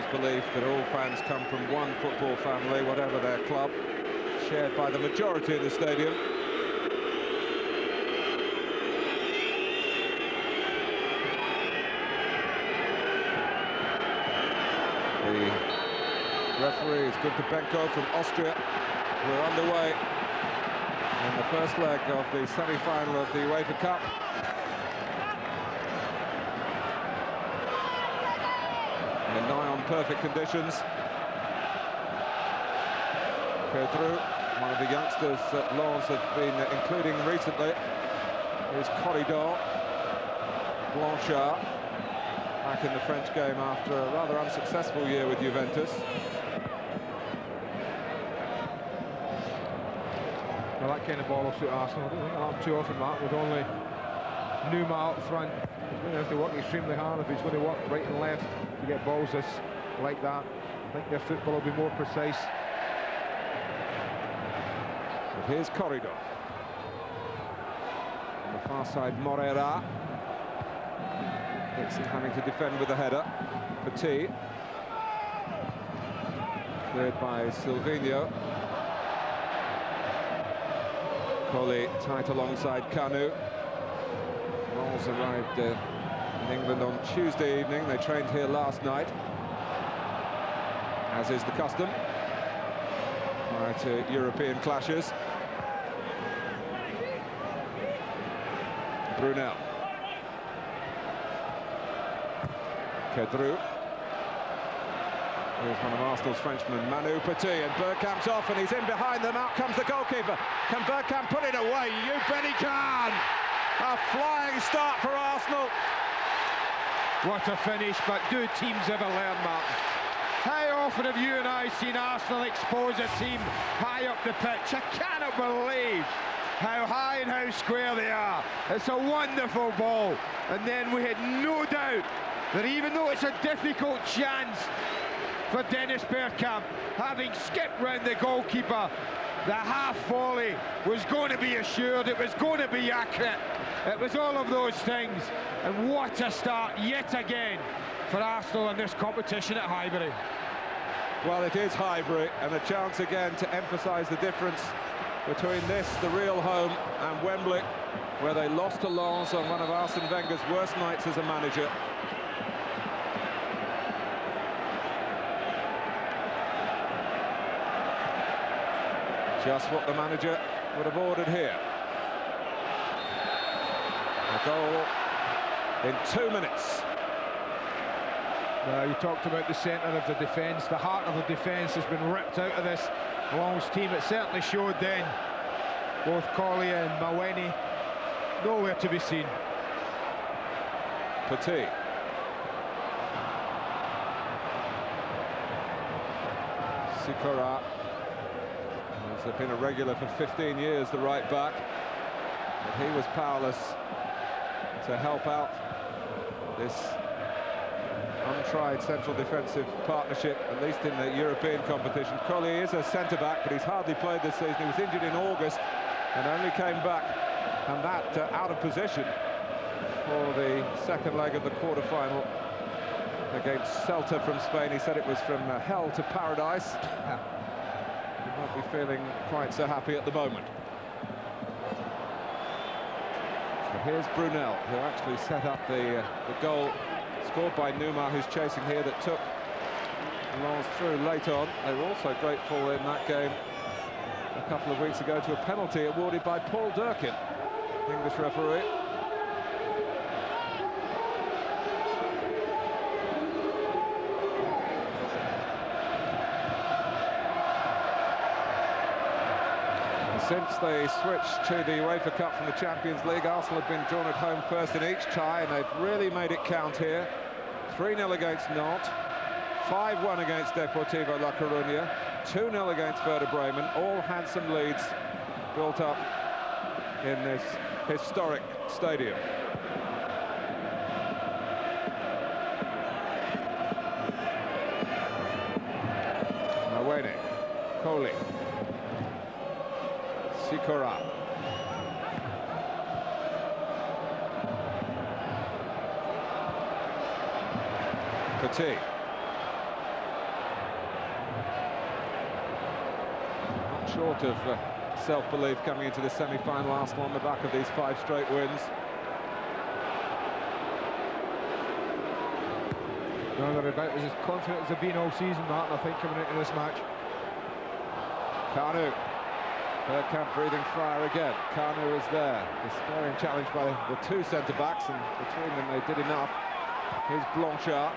Arsenal's belief that all fans come from one football family, whatever their club, shared by the majority in the stadium. The referee is Günter from Austria. We're underway in the first leg of the semi-final of the UEFA Cup. In nigh on perfect conditions. Pedro, one of the youngsters that Lens have been including recently, is Corridor. Blanchard, back in the French game after a rather unsuccessful year with Juventus. Well, that kind of ball will suit Arsenal. I don't think it'll happen too often, Mark, with only Numa up front. He's going to have to work extremely hard if he's going to work right and left to get balls like that. I think their football will be more precise. And here's Corridor. On the far side, Moreira. Dixon having to defend with the header. Petit. Cleared by Silvinho. Colli tight alongside Kanu. Lens arrived in England on Tuesday evening. They trained here last night, as is the custom, prior to European clashes. Brunel. Kedru. Here's one of Arsenal's Frenchmen, Manu Petit, and Bergkamp's off, and he's in behind them. Out comes the goalkeeper. Can Bergkamp put it away? You bet he can! A flying start for Arsenal. What a finish, but do teams ever learn, Martin? How often have you and I seen Arsenal expose a team high up the pitch? I cannot believe how high and how square they are. It's a wonderful ball, and then we had no doubt that even though it's a difficult chance for Dennis Bergkamp, having skipped round the goalkeeper, the half volley was going to be assured, it was going to be accurate, it was all of those things. And what a start yet again for Arsenal in this competition at Highbury. Well, it is Highbury, and a chance again to emphasise the difference between this, the real home, and Wembley, where they lost to Lens on one of Arsene Wenger's worst nights as a manager. Just what the manager would have ordered here. A goal in 2 minutes. You talked about the centre of the defence. The heart of the defence has been ripped out of this Lens team. It certainly showed then. Both Collier and Maweni nowhere to be seen. Petit. Sikora. He's been a regular for 15 years, the right back. But he was powerless to help out this untried central defensive partnership, at least in the European competition. Collier is a centre-back, but he's hardly played this season. He was injured in August and only came back, and that out of position for the second leg of the quarter-final against Celta from Spain. He said it was from hell to paradise. He won't be feeling quite so happy at the moment. So here's Brunel, who actually set up the goal scored by Numa, who's chasing here, that took Lens through late on. They were also grateful in that game a couple of weeks ago to a penalty awarded by Paul Durkin, English referee. Since they switched to the UEFA Cup from the Champions League, Arsenal have been drawn at home first in each tie, and they've really made it count here. 3-0 against Nantes, 5-1 against Deportivo La Coruña, 2-0 against Werder Bremen. All handsome leads built up in this historic stadium. Maweni, Colli. Sikora. Petit. short of self-belief coming into the semi-final. Arsenal on the back of these 5 straight wins. No, they're about as confident as they've been all season, Martin, I think, coming into this match. Kanu. Bergkamp breathing fire again. Kanu is there. Despairing challenge by the 2 centre-backs, and between them they did enough. Here's Blanchard,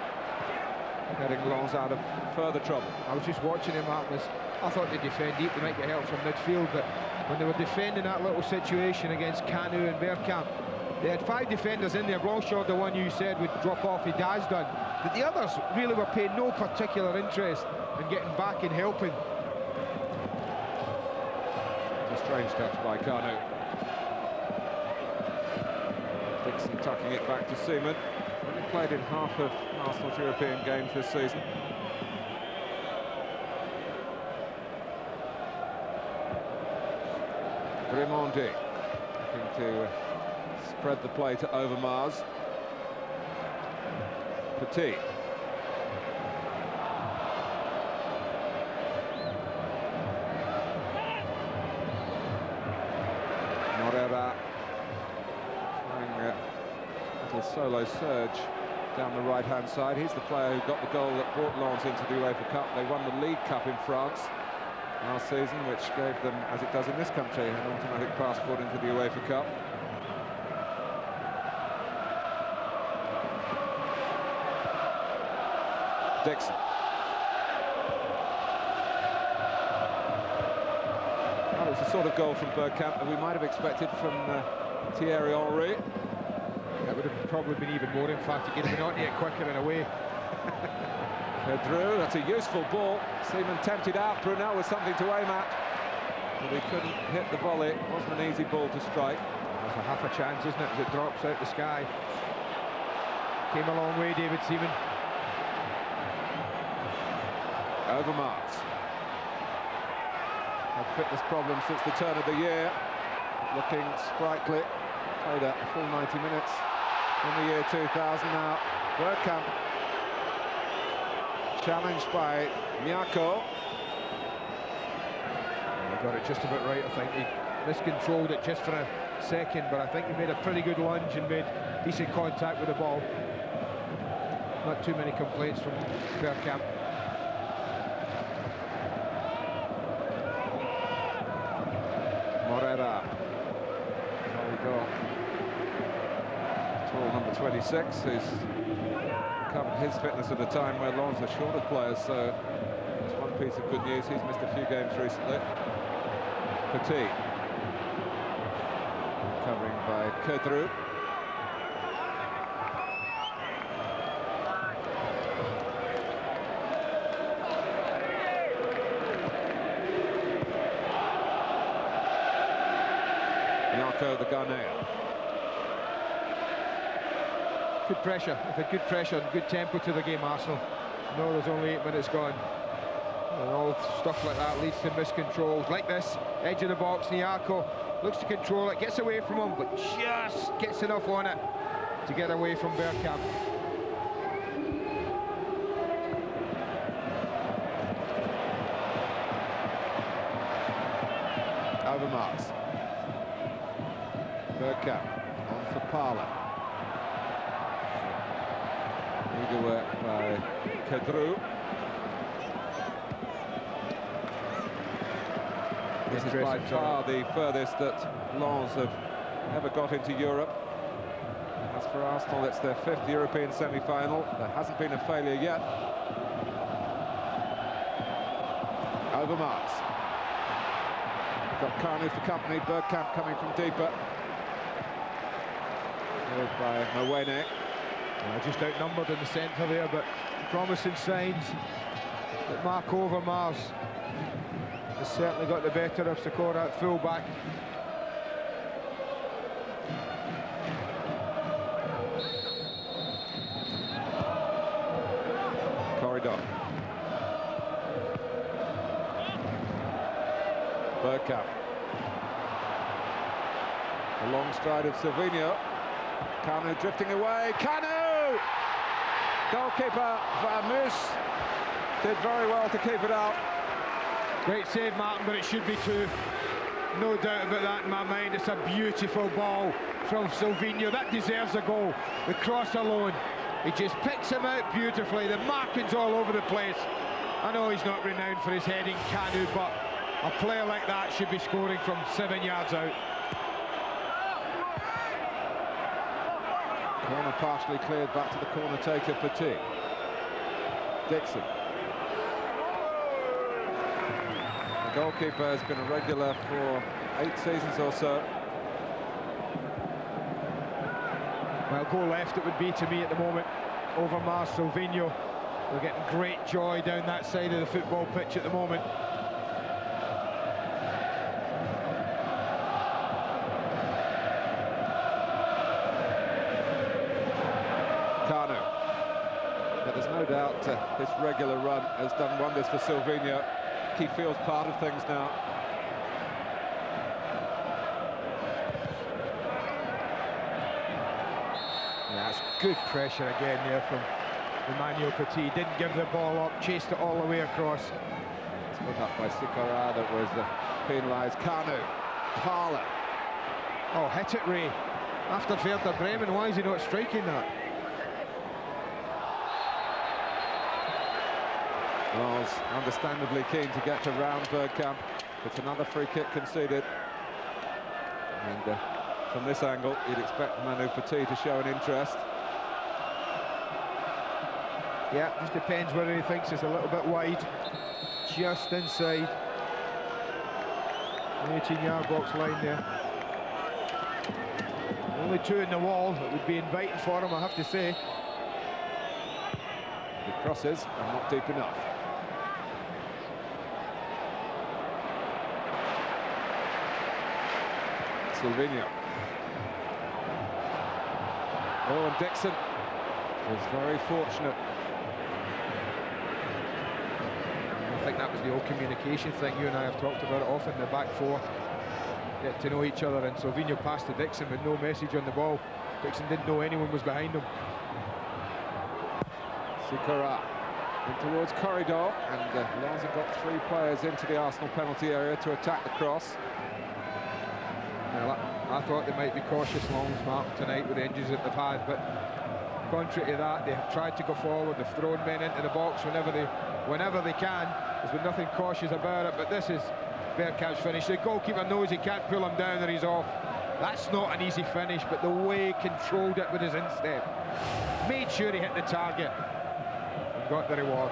getting Lens out of further trouble. I was just watching him, Martin. I thought they'd defend deep, they might get help from midfield, but when they were defending that little situation against Kanu and Bergkamp, they had 5 defenders in there. Blanchard, the one you said would drop off, he has done. But the others really were paying no particular interest in getting back and helping. A strange touch by Kanu. Dixon tucking it back to Seaman. Only played in half of Arsenal's European games this season. Grimondi looking to spread the play to Overmars. Petit. Morera trying a little solo surge down the right-hand side. He's the player who got the goal that brought Lens into the UEFA Cup. They won the League Cup in France last season, which gave them, as it does in this country, an automatic passport into the UEFA Cup. Dixon. Well, it's the sort of goal from Bergkamp that we might have expected from Thierry Henry. That would have probably been even more emphatic. He'd have been onto it quicker and away. Pedro, that's a useful ball. Seaman tempted out. Brunel with something to aim at, but he couldn't hit the volley. It wasn't an easy ball to strike. There's a half a chance, isn't it, as it drops out the sky. Came a long way, David Seaman. Overmars. Had fitness problems since the turn of the year. Looking sprightly. Played a full 90 minutes in the year 2000 now. Bergkamp. Challenged by Miako. He got it just about right, I think. He miscontrolled it just for a second, but I think he made a pretty good lunge and made decent contact with the ball. Not too many complaints from Bergkamp. Morera. There we go. Tall number 26, who's covered his fitness at a time where Lens are short of players, so that's one piece of good news. He's missed a few games recently. Petit. Covering by Kedru. The Ghanaian. Good pressure, with a good pressure and good tempo to the game, Arsenal. No, there's only 8 minutes gone. And all stuff like that leads to miscontrols. Like this, edge of the box, Niako looks to control it, gets away from him, but just gets enough on it to get away from Bergkamp. Overmars. Bergkamp on for Parla. Eager work by Kedru. This is by far the furthest that Lens have ever got into Europe. As for Arsenal, it's their 5th European semi-final. There hasn't been a failure yet. Overmars. Got Kanu for company. Bergkamp coming from deeper. By Mwene. Just outnumbered in the centre there, but promising signs that Mark Overmars has certainly got the better of Sakura at full-back. Corridor. Bergkamp. The long stride of Savinho. Kanu drifting away. Kanu! Goalkeeper Vermus did very well to keep it out. Great save, Martin, but it should be two. No doubt about that in my mind. It's a beautiful ball from Silvinho. That deserves a goal. The cross alone. He just picks him out beautifully. The marking's all over the place. I know he's not renowned for his heading, Kanu, but a player like that should be scoring from 7 yards out. Corner partially cleared, back to the corner taker, Petit. Dixon. The goalkeeper has been a regular for 8 seasons or so. Well, goal left it would be to me at the moment over Mars Silvinho. We're getting great joy down that side of the football pitch at the moment. Kanu. But there's no doubt this regular run has done wonders for Silvinho. He feels part of things now. That's good pressure again there from Emmanuel Petit. Didn't give the ball up, chased it all the way across. It's put up by Sikora that was penalised. Kanu. Parler. Oh, hit it, Ray. After Werder Bremen, why is he not striking that? Was understandably keen to get to round Bergkamp. It's another free kick conceded. And from this angle, you'd expect Manu Petit to show an interest. Yeah, just depends whether he thinks it's a little bit wide. Just inside the 18-yard box line there. Only two in the wall. It would be inviting for him, I have to say. The crosses are not deep enough. Silvinho. Oh, and Dixon was very fortunate. I think that was the old communication thing. You and I have talked about it often. The back four get to know each other, and Silvinho passed to Dixon with no message on the ball. Dixon didn't know anyone was behind him. Sikora in towards corridor, and Lens have got 3 players into the Arsenal penalty area to attack the cross. Well, I thought they might be cautious, Lens, Mark, tonight with the injuries that they've had, but contrary to that, they have tried to go forward. They've thrown men into the box whenever they can. There's been nothing cautious about it, but this is Bergkamp's finish. The goalkeeper knows he can't pull him down or he's off. That's not an easy finish, but the way he controlled it with his instep, made sure he hit the target and got the reward.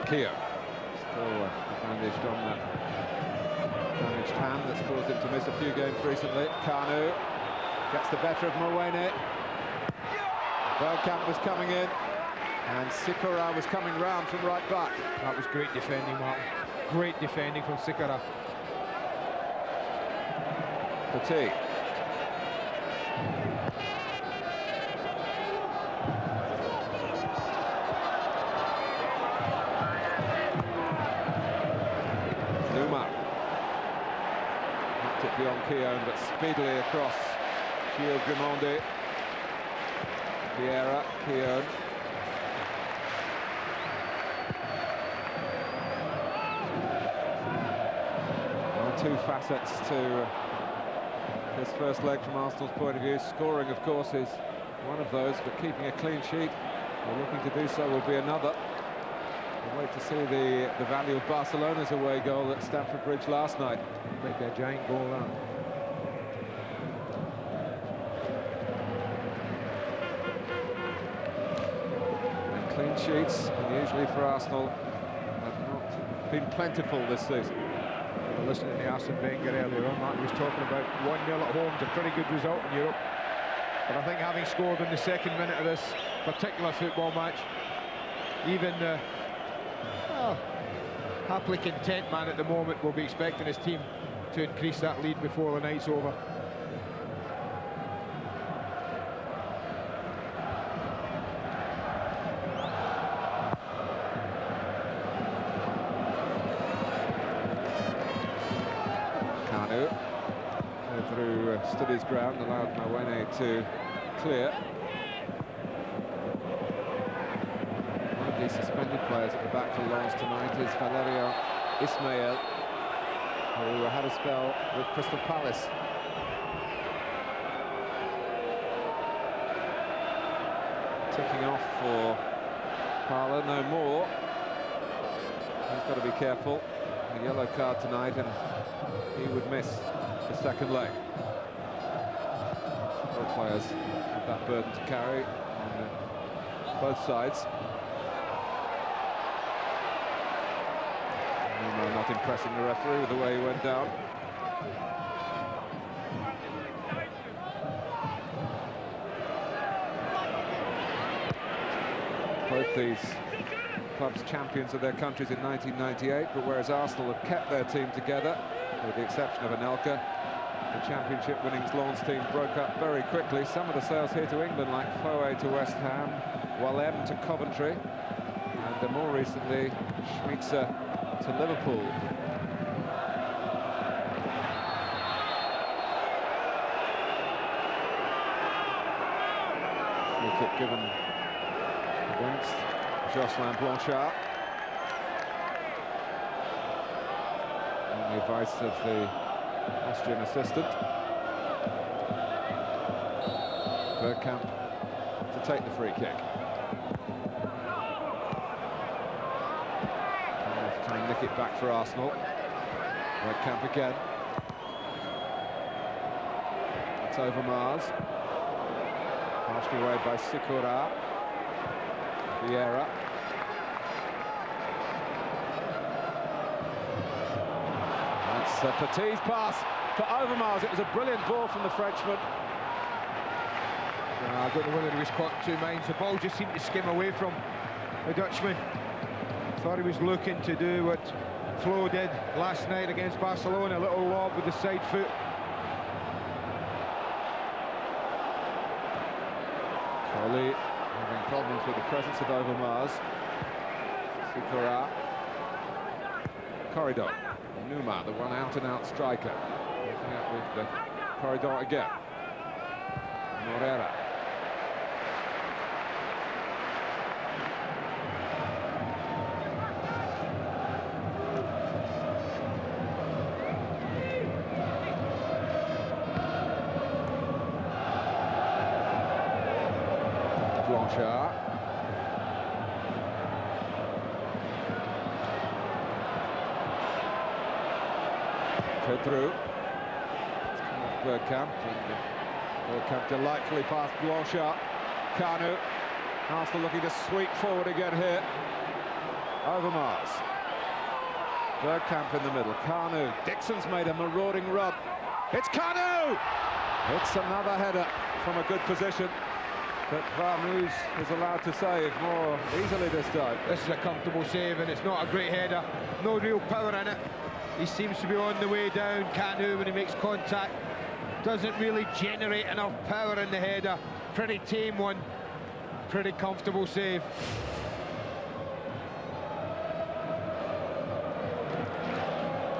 Keogh still bandaged on that damaged hand that's caused him to miss a few games recently. Kanu gets the better of Mwene. Bergkamp was coming in, and Sikora was coming round from right back. That was great defending, Martin. Great defending from Sikora. Petit. Numa. Knocked it beyond Keown, but speedily across Gio Grimondi. Vieira, Keown. Two facets to this first leg from Arsenal's point of view. Scoring, of course, is one of those, but keeping a clean sheet, or looking to do so, will be another. We'll wait to see the value of Barcelona's away goal at Stamford Bridge last night. Might be a giant goal, that. And clean sheets, unusually for Arsenal, have not been plentiful this season. Listening to Arsene Wenger earlier on, Mark was talking about 1-0 at home is a pretty good result in Europe. But I think having scored in the second minute of this particular football match, even the happily content man at the moment will be expecting his team to increase that lead before the night's over. Stood his ground, allowed Mwene to clear. the suspended players at the back for Lens tonight is Valerio Ismail, who had a spell with Crystal Palace. Ticking off for Parlour, no more. He's got to be careful. A yellow card tonight, and he would miss the second leg. Both players have that burden to carry on both sides. Not impressing the referee with the way he went down. Both these clubs champions of their countries in 1998, but whereas Arsenal have kept their team together, with the exception of Anelka, the championship winning Lens team broke up very quickly. Some of the sales here to England, like Foe to West Ham, Wallem to Coventry, and more recently, Schmitzer to Liverpool. Free kick given against Jocelyn Blanchard, on the advice of the Austrian assistant. Bergkamp to take the free kick. Trying to nick it back for Arsenal. Bergkamp again. It's over Mars. Passed away by Sikora. Vieira. That's Petit's pass for Overmars. It was a brilliant ball from the Frenchman. I don't know whether he was caught in two minds. The ball just seemed to skim away from the Dutchman. Thought he was looking to do what Flo did last night against Barcelona, a little lob with the side foot. Coley having problems with the presence of Overmars. Sikora. Corridor. Numa, the one out-and-out striker. Looking out with the Corridor again. Morera. Blanchard. Pedro. Bergkamp. Bergkamp delightfully past Blanchard. Kanu. Arsenal looking to sweep forward again here. Overmars. Bergkamp in the middle. Kanu. Dixon's made a marauding run. It's Kanu! It's another header from a good position. But Varmouze is allowed to save more easily this time. This is a comfortable save, and it's not a great header. No real power in it. He seems to be on the way down. Kanu, when he makes contact, doesn't really generate enough power in the header. Pretty tame one. Pretty comfortable save.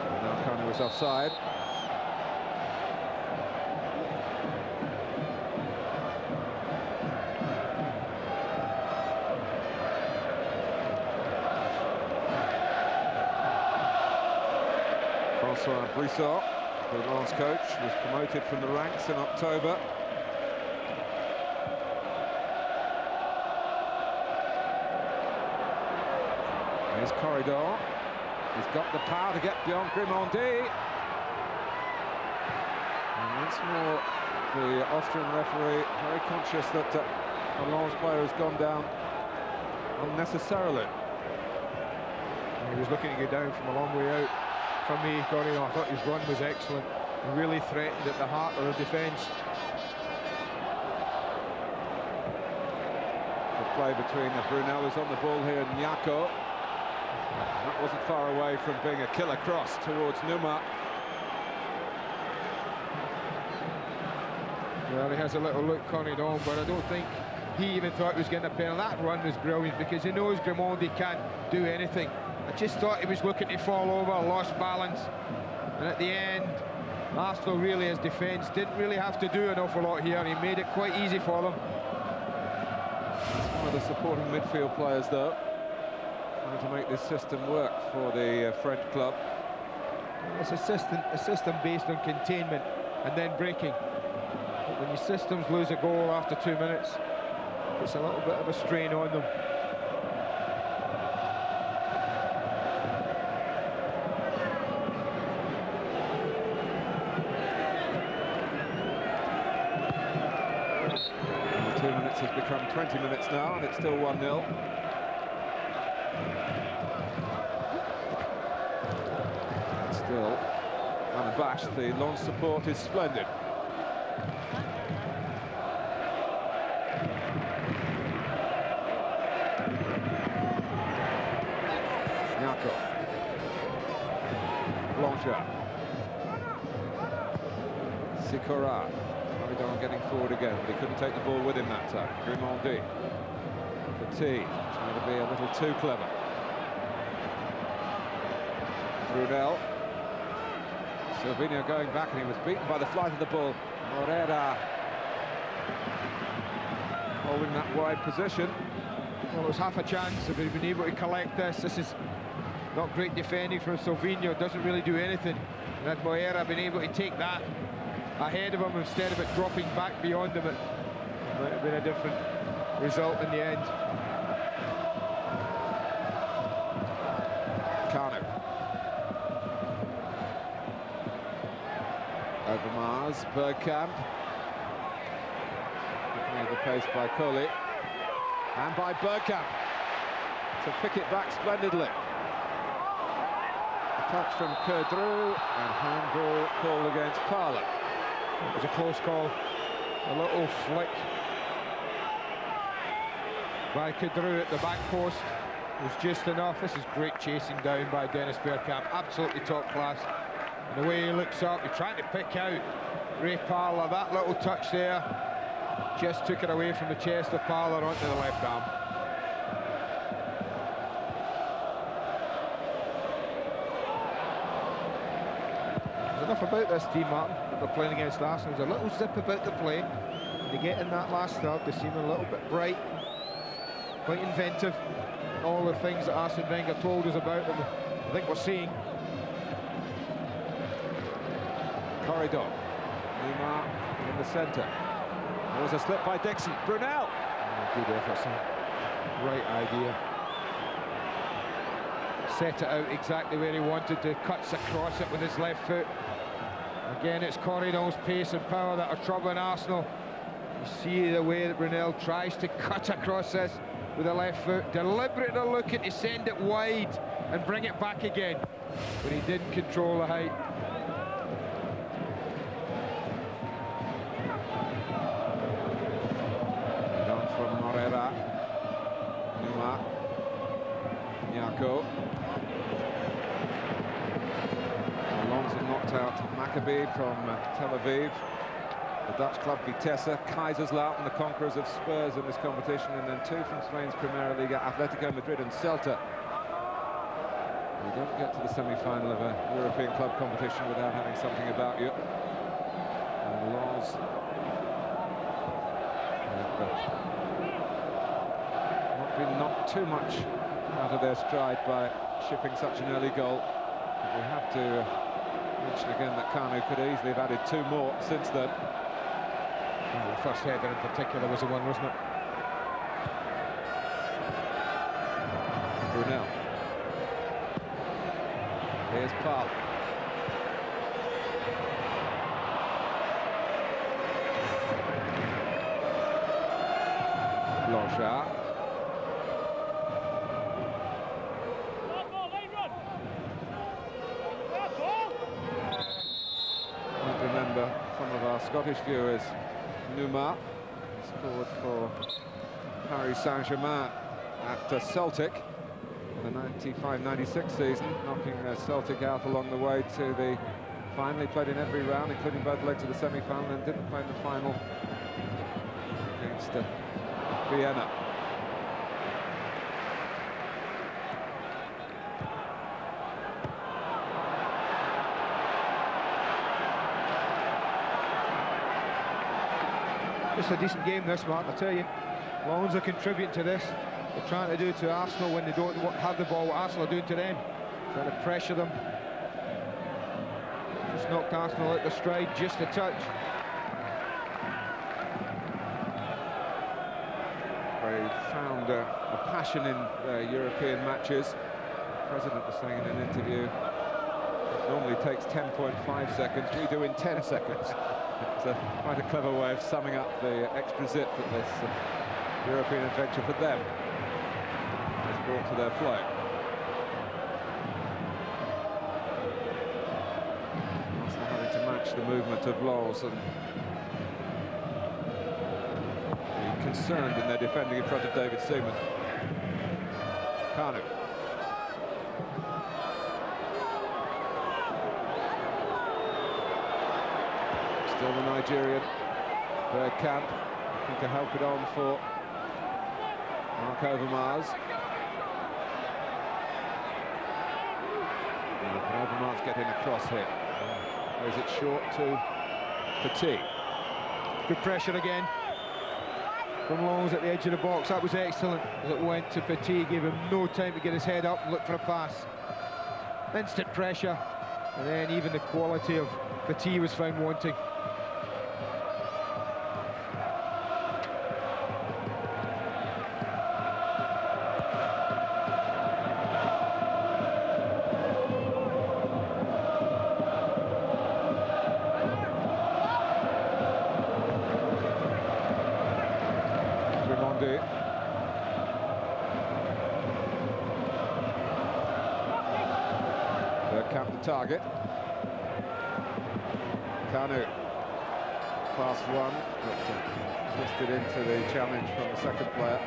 And now Kanu is offside. François Brissot, the Lens coach, was promoted from the ranks in October. Here's Corridor. He's got the power to get beyond Grimandi. And once more, the Austrian referee very conscious that the Lens player has gone down unnecessarily. He was looking to go down from a long way out. For me, Corridor, I thought his run was excellent. He really threatened at the heart of the defence. The play between Brunel is on the ball here, and Nyako. That wasn't far away from being a killer cross towards Numa. Well, he has a little look, Corridor, but I don't think he even thought he was getting a penalty. That run was brilliant because he knows Grimandi can't do anything. I just thought he was looking to fall over, lost balance, and at the end, Arsenal really, as defence, didn't really have to do an awful lot here. He made it quite easy for them. One of the supporting midfield players, though. trying to make this system work for the French club. It's a system based on containment and then breaking. But when your systems lose a goal after 2 minutes, it's a little bit of a strain on them. And the 2 minutes has become 20 minutes now, and it's still 1-0. Still unabashed, the Lens support is splendid. Blanchard. Sikora. Maridon getting forward again, but he couldn't take the ball with him that time. Grimaldi. Petit trying to be a little too clever. Brunel. Silvino going back, and he was beaten by the flight of the ball. Morera holding that wide position. Well, it was half a chance if he'd been able to collect this. This is not great defending from Silvino, doesn't really do anything. And had Moreira been able to take that ahead of him instead of it dropping back beyond him, it might have been a different result in the end. Kanu. Overmars, Bergkamp. Giving the pace by Colli. And by Bergkamp to pick it back splendidly. A touch from Kerdru, and handball called against Parla. It was a close call. A little flick by Kerdru at the back post was just enough. This is great chasing down by Dennis Bergkamp, absolutely top class. And the way he looks up, he's trying to pick out Ray Parla. That little touch there just took it away from the chest of Parla onto the left arm. There's enough about this team, Martin, that they're playing against Arsenal. There's a little zip about the play. When they get in that last third, they seem a little bit bright, quite inventive. All the things that Arsene Wenger told us about them, I think we're seeing. Corridor. Neymar in the centre. There was a slip by Dixon. Brunel. Oh, good effort, son. Right idea. Set it out exactly where he wanted to. Cuts across it with his left foot. Again, it's Corridor's pace and power that are troubling Arsenal. You see the way that Brunel tries to cut across this with the left foot. Deliberately looking to send it wide and bring it back again. But he didn't control the height. From Morera. Neymar. Nyako. Alonso knocked out Maccabi from Tel Aviv. The Dutch club Vitesse, Kaiserslautern, the conquerors of Spurs in this competition, and then two from Spain's Primera Liga, Atletico Madrid and Celta. You don't get to the semi-final of a European club competition without having something about you. And Lens not been knocked too much out of their stride by shipping such an early goal. But we have to mention again that Kanu could easily have added two more since then. Well, the first header in particular was the one, wasn't it? Brunel. Here's Parla. Blanchard. Might remember some of our Scottish viewers, Numa scored for Paris Saint-Germain at Celtic in the 95-96 season, knocking Celtic out along the way to the final. He played in every round, including both legs of the semi-final, and didn't play in the final against Vienna. Just a decent game this, Martin, I tell you. Lens are contributing to this. they're trying to do to Arsenal when they don't have the ball, what Arsenal are doing to them. Trying to pressure them. Just knocked Arsenal out the stride, just a touch. They found a passion in European matches. The president was saying in an interview, it normally takes 10.5 seconds, we do in 10 seconds. It's quite a clever way of summing up the extra zip that this European adventure for them has brought to their flow. Arsenal having to match the movement of Lens and being concerned in their defending in front of David Seaman. Kanu. Still the Nigerian, Bergkamp, looking to help it on for Mark Overmars. Can Overmars get in a cross here? Or is it short to Petit? Good pressure again from Lens at the edge of the box. That was excellent as it went to Petit, gave him no time to get his head up and look for a pass. Instant pressure, and then even the quality of Petit was found wanting. Bergkamp the target. Kanu, pass one, but twisted into the challenge from the second player.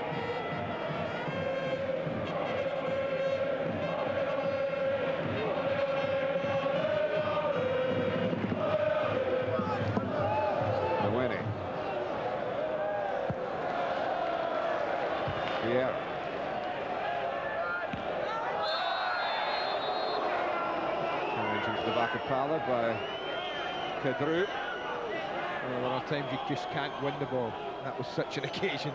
Mawene. Yeah. Into the back of Pala by Pedro. Well, a lot of times you just can't win the ball. That was such an occasion.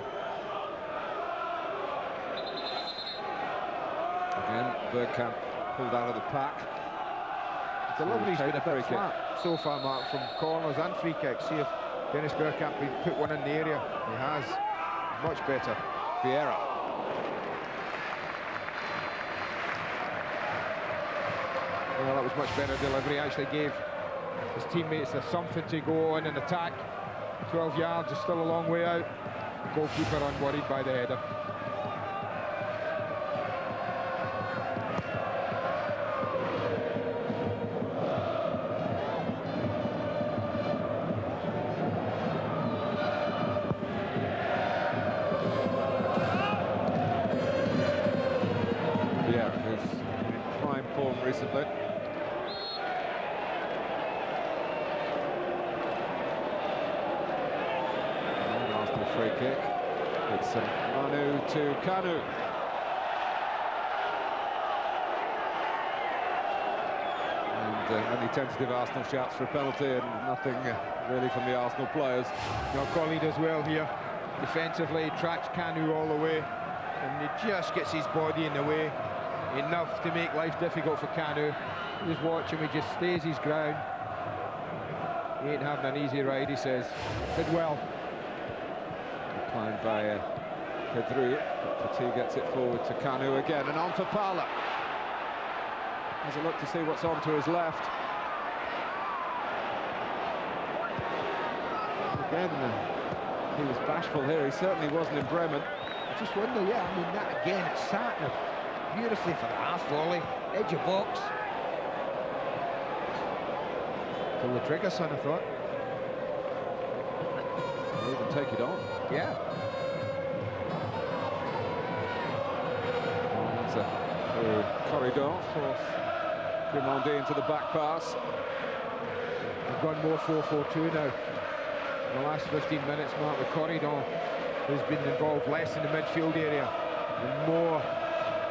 Again, Bergkamp pulled out of the pack. It's a lovely been a bit flat so far, Mark, from corners and free kicks. See if Dennis Bergkamp can put one in the area. He has. Much better. Vieira. Well, that was much better delivery. Actually gave his teammates something to go on and attack. 12 yards is still a long way out. Goalkeeper unworried by the header. Yeah, who's in prime form recently. Free kick. It's Manu to Kanu. And only tentative Arsenal shouts for a penalty and nothing really from the Arsenal players. Now Collie does well here. Defensively, tracks Kanu all the way, and he just gets his body in the way. Enough to make life difficult for Kanu. Just watch him, he just stays his ground. He ain't having an easy ride, he says. Did well. Declined by Pedro. Petit gets it forward to Kanu again, and on for Pala. Has a look to see what's on to his left. Again, he was bashful here. He certainly wasn't in Bremen. I just wonder, yeah, I mean, that again, it's sat there beautifully for the half volley, edge of box. Pull the trigger, son, I thought. He'll even take it on. Yeah. That's a corridor for Grimandi into the back pass. We've gone more 4-4-2 now. In the last 15 minutes, Mark, the corridor has been involved less in the midfield area and more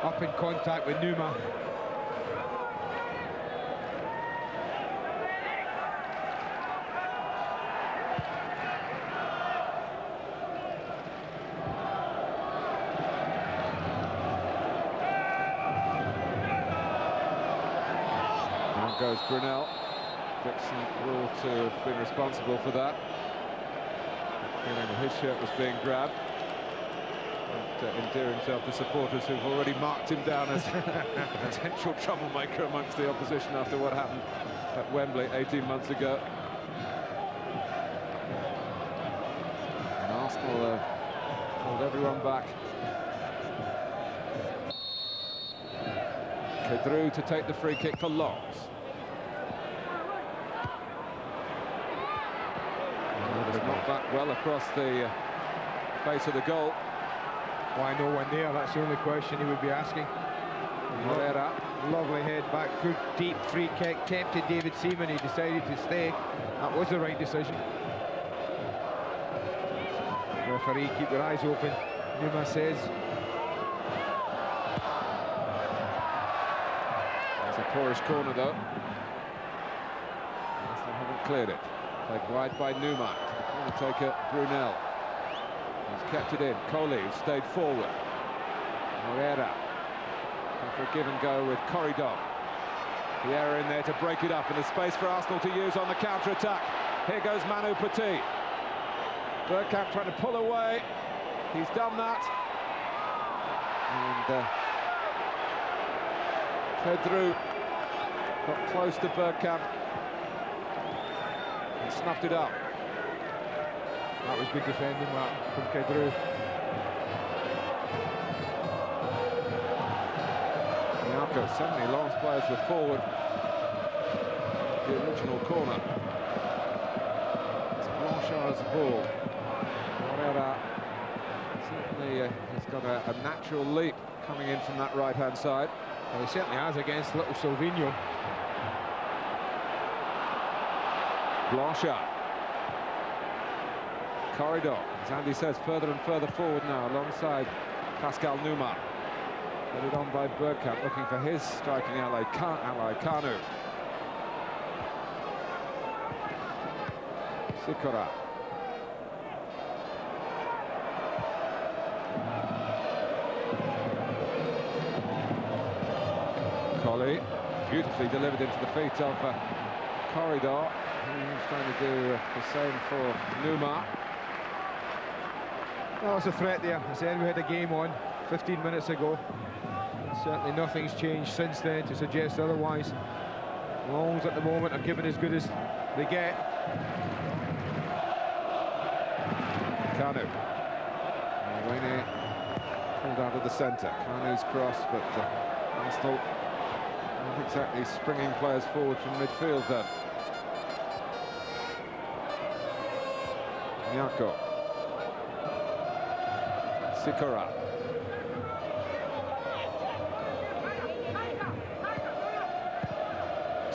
up in contact with Numa. goes Brunel. Dixon ruled to have been responsible for that. Feeling that his shirt was being grabbed. But endear himself to supporters who've already marked him down as a potential troublemaker amongst the opposition after what happened at Wembley 18 months ago. And Arsenal pulled everyone back. Kedru to take the free kick for Longs. It's knocked back well across the face of the goal. Why no one there? That's the only question he would be asking. Moreira. Lovely head back, good deep free kick, tempted David Seaman, he decided to stay. That was the right decision. Referee, keep your eyes open, Numa says. It's a poorish corner though. Arsenal haven't cleared it. Played wide by Numa. Corner taker Brunel. He's kept it in. Coley stayed forward. Moreira. For a give and go with Corridor. The error in there to break it up, and there's space for Arsenal to use on the counter-attack. Here goes Manu Petit. Bergkamp trying to pull away. He's done that. And Kedru got close to Bergkamp and snuffed it up. That was good defending, Martin, from Kedru. So many Lens players were forward. The original corner. It's Blanchard's ball. Moreira certainly has got a natural leap coming in from that right-hand side. Well, he certainly has against little Silvino. Blanchard. Corridor, as Andy says, further and further forward now alongside Pascal Numa. Put it on by Bergkamp, looking for his striking ally Kanu. Sikora. Coley, beautifully delivered into the feet of Corridor. He's trying to do the same for Numa. Well, it's a threat there. I said we had a game on 15 minutes ago. Certainly nothing's changed since then to suggest otherwise. Longs at the moment are given as good as they get. Kanu. Wayne pulled out of the centre. Kanu's cross, but Arsenal not exactly springing players forward from midfield there. Nyako. Sikora.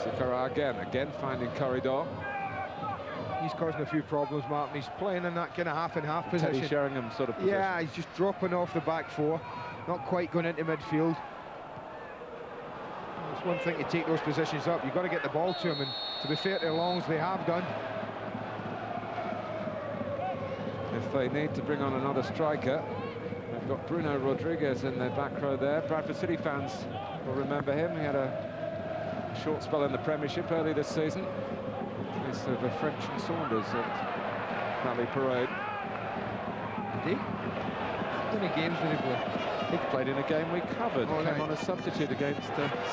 Sikora again finding Corridor. He's causing a few problems, Martin. He's playing in that kind of half-and-half position. Teddy Sheringham sort of position. Yeah, he's just dropping off the back four, not quite going into midfield. It's one thing to take those positions up. You've got to get the ball to him, and to be fair to Longs, they have done. If they need to bring on another striker, they've got Bruno Rodriguez in their back row there. Bradford City fans will remember him. He had a short spell in the Premiership early this season. It's of French and Saunders at Valley Parade. Did he? How many games did he play? He played in a game we covered. Oh, came on a substitute against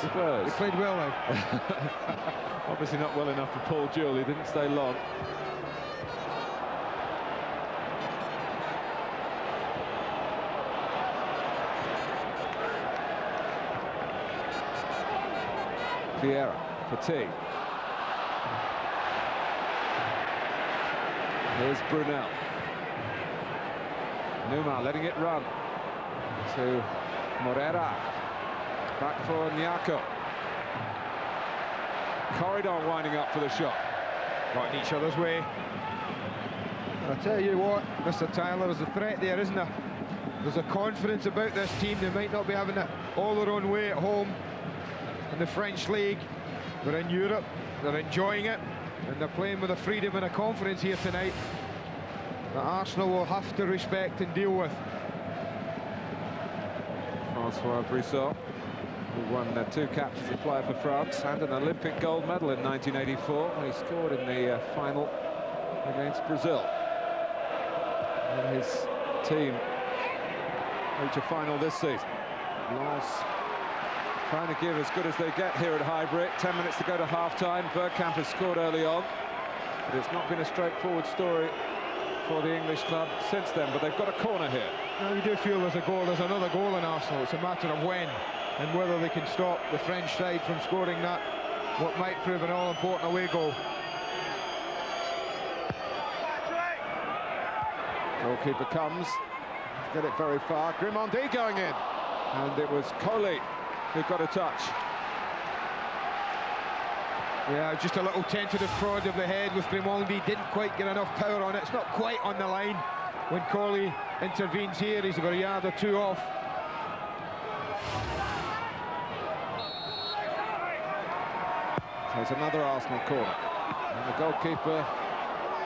Spurs. He played well now. Obviously not well enough for Paul Jewell. He didn't stay long. Vieira, Petit. Here's Brunel. Numa letting it run to Moreira. Back for Nyako. Corridor winding up for the shot. Got in each other's way. And I tell you what, Mr. Tyler, there's a threat there, isn't there? There's a confidence about this team. They might not be having it all their own way at home in the French League. They're in Europe, they're enjoying it, and they're playing with a freedom and a confidence here tonight that Arsenal will have to respect and deal with. Francois Brissot. who won 2 caps as a player for France and an Olympic gold medal in 1984 when he scored in the final against Brazil. And his team reach a final this season. Lens trying to give as good as they get here at Highbury. 10 minutes to go to half-time. Bergkamp has scored early on, but it's not been a straightforward story for the English club since then, but they've got a corner here. Now, you do feel there's a goal, there's another goal in Arsenal. It's a matter of when and whether they can stop the French side from scoring that, what might prove an all-important away goal. Goalkeeper comes, get it very far. Grimandi going in, and it was Coley who got a touch. Yeah, just a little tentative prod of the head with Grimandi. Didn't quite get enough power on it. It's not quite on the line when Coley intervenes here. He's about a yard or two off. So it's another Arsenal corner, and the goalkeeper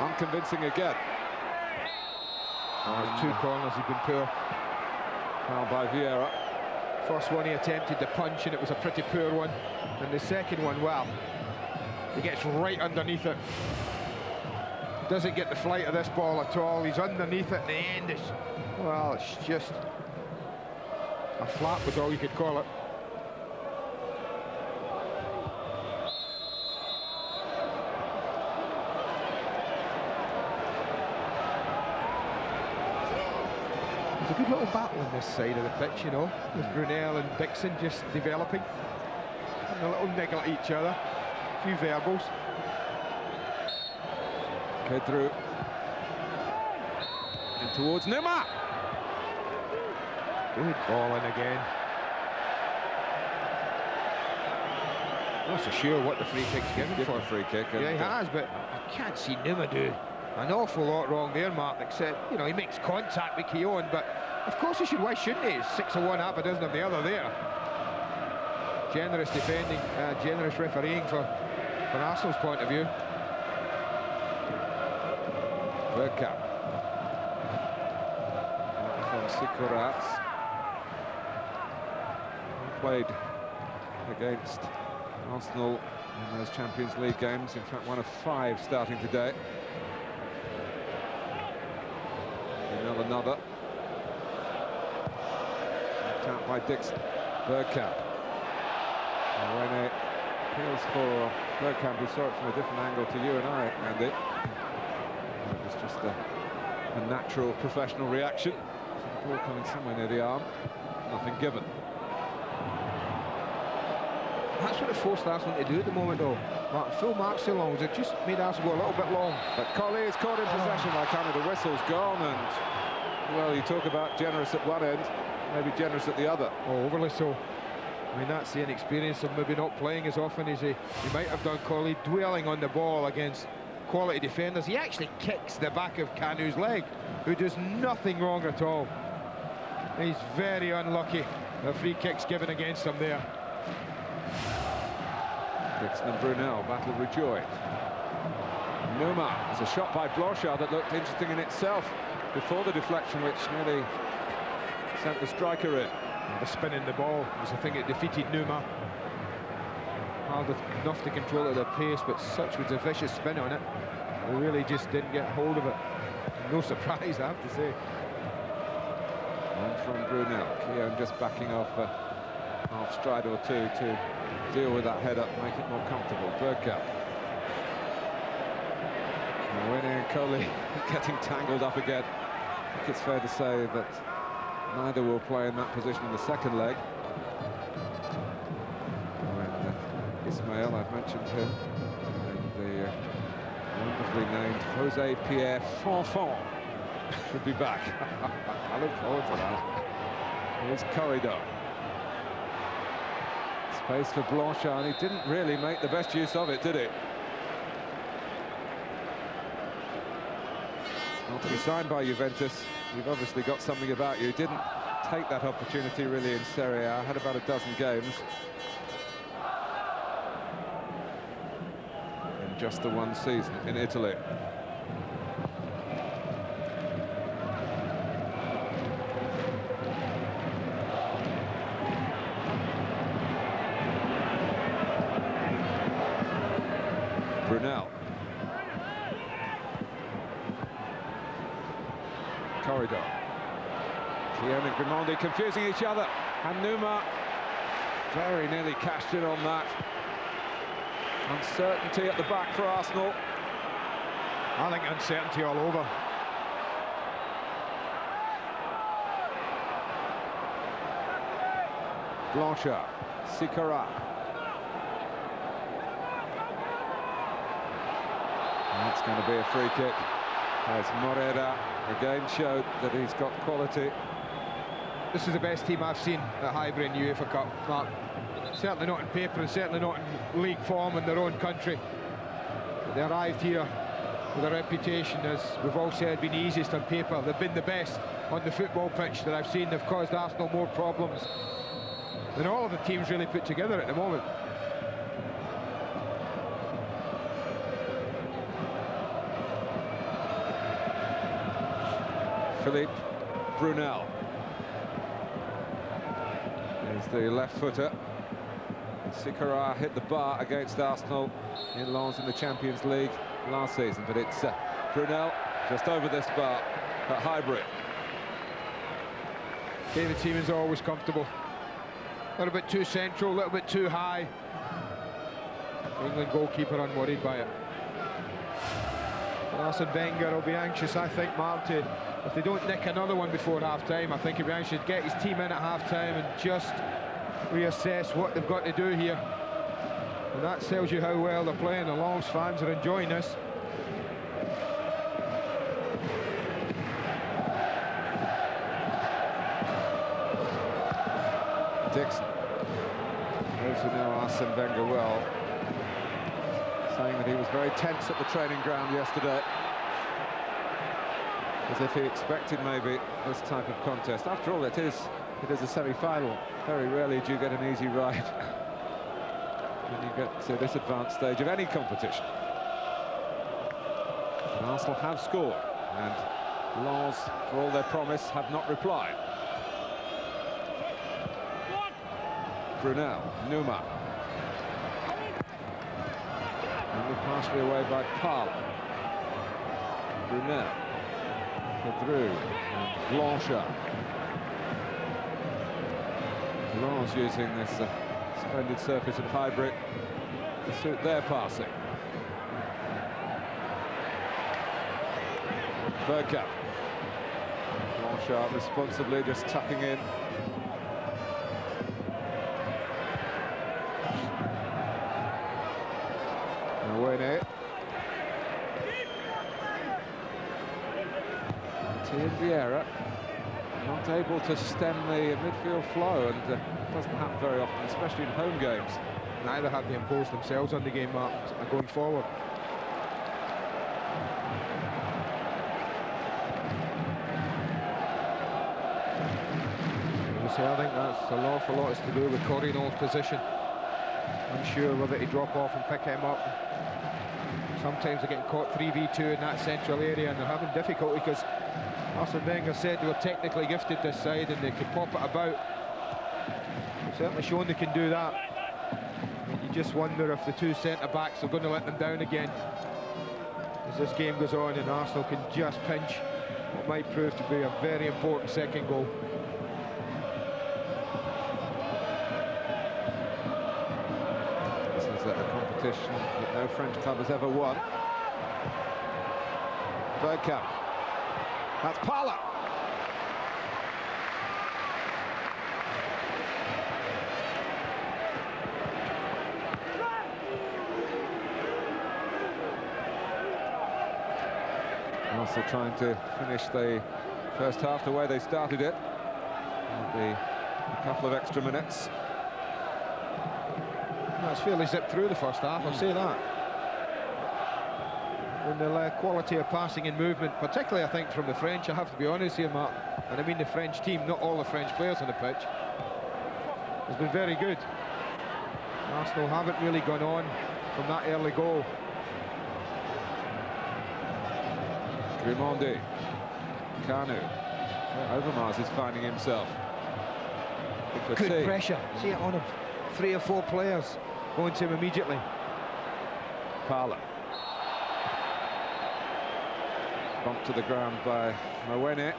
unconvincing again. Oh, 2 corners, he's been poor. Foul by Vieira. First one he attempted to punch and it was a pretty poor one. And the second one, well, he gets right underneath it. Doesn't get the flight of this ball at all. He's underneath it, and the end is, well, it's just a flap was all you could call it. It's a good little battle on this side of the pitch, you know, with Brunel and Dixon just developing. And a little niggle at each other. A few verbals. Pedro. And towards Neymar. Good ball in again. Not so sure what the free kick's given for. A free kick. Yeah, he has, but I can't see Neymar do an awful lot wrong there, Mark, except, you know, he makes contact with Keown, but of course he should. Why shouldn't he? It's 6 of one, half a dozen of the other there. Generous defending, generous refereeing for Arsenal's point of view. Bergkamp. From Sikorat. Played against Arsenal in those Champions League games. In fact, 1 of 5 starting today. Another. Out by Dixon. Bergkamp. And when it appeals for Bergkamp, who saw it from a different angle to you and I, Andy. It was just a natural professional reaction. The ball coming somewhere near the arm. Nothing given. That's what it forced Arsenal to do at the moment, though. Full marks so long, it just made Arsenal go a little bit long. But Coley is caught in possession by Canada. The whistle's gone, and, well, you talk about generous at one end, maybe generous at the other. Oh, overly so. I mean, that's the inexperience of maybe not playing as often as he might have done, Coley, dwelling on the ball against quality defenders. He actually kicks the back of Kanu's leg, who does nothing wrong at all. He's very unlucky. The free kick's given against him there. Dixon and Brunel battle rejoined. Numa, there's a shot by Blanchard that looked interesting in itself before the deflection, which nearly sent the striker in. The spin in the ball was the thing that defeated Numa. Hard enough to control it at a pace, but such was a vicious spin on it. He really just didn't get hold of it. No surprise, I have to say. And from Brunel, Keown just backing off a half stride or two to deal with that head up, make it more comfortable. Bergkamp. Winnie and Coley getting tangled up again. I think it's fair to say that neither will play in that position in the second leg. When Ismail, I've mentioned him, and the wonderfully named Jose Pierre Fonfon should be back. I look forward to that. Here's Corridor. Space for Blanchard. He didn't really make the best use of it, did he? Not to be signed by Juventus. You've obviously got something about you. Didn't take that opportunity really in Serie A. Had about a dozen games. In just the one season in Italy. corridor. Guillaume and Grimondi confusing each other, and Numa very nearly cashed in on that. Uncertainty at the back for Arsenal. I think uncertainty all over. Blanchard, Sikora. That's going to be a free kick, as Morera again showed that he's got quality. This is the best team I've seen at Highbury in the UEFA Cup, Mark. Certainly not in paper and certainly not in league form in their own country. But they arrived here with a reputation, as we've all said, been the easiest on paper. They've been the best on the football pitch that I've seen. They've caused Arsenal more problems than all of the teams really put together at the moment. Philippe Brunel is the left footer. Sikora hit the bar against Arsenal in Lens in the Champions League last season, but it's Brunel just over this bar at Highbury. David Seaman's always comfortable. A little bit too central, a little bit too high. England goalkeeper unworried by it. Arsene Wenger will be anxious, I think, Mark, if they don't nick another one before half-time. I think he'll be anxious to get his team in at half-time and just reassess what they've got to do here. And that tells you how well they're playing. The Lens fans are enjoying this. Dixon, those who know Arsene Wenger well, saying that he was very tense at the training ground yesterday, as if he expected maybe this type of contest. After all, it is a semi-final. Very rarely do you get an easy ride when you get to this advanced stage of any competition. And Arsenal have scored, and Lens, for all their promise, have not replied. Brunel, Numa. And partially away by Parle. Brunel. Pedro and Blanchard. Lens using this splendid surface at Highbury to suit their passing. Bergkamp. Blanchard responsibly just tucking in. Away Tien Vieira not able to stem the midfield flow, and doesn't happen very often, especially in home games. Neither have they imposed themselves on the game, Mark, going forward. I think that's an awful lot is to do with Corrinal's position. Unsure whether to drop off and pick him up. Sometimes they're getting caught 3v2 in that central area, and they're having difficulty because Arsene Wenger said they were technically gifted this side and they could pop it about. They've certainly shown they can do that. But you just wonder if the two centre-backs are going to let them down again as this game goes on, and Arsenal can just pinch what might prove to be a very important second goal. Competition that no French club has ever won. Bergkamp. That's Parle. Also trying to finish the first half the way they started it. There'll be a couple of extra minutes. It's fairly zipped through the first half, I'll say that. And the quality of passing and movement, particularly I think from the French, I have to be honest here, Mark, and I mean the French team, not all the French players on the pitch, has been very good. Arsenal haven't really gone on from that early goal. Grimondi, Kanu, Overmars is finding himself. Good pressure, see it on him. 3 or 4 players going to him immediately. Parle. Bumped to the ground by Mwene.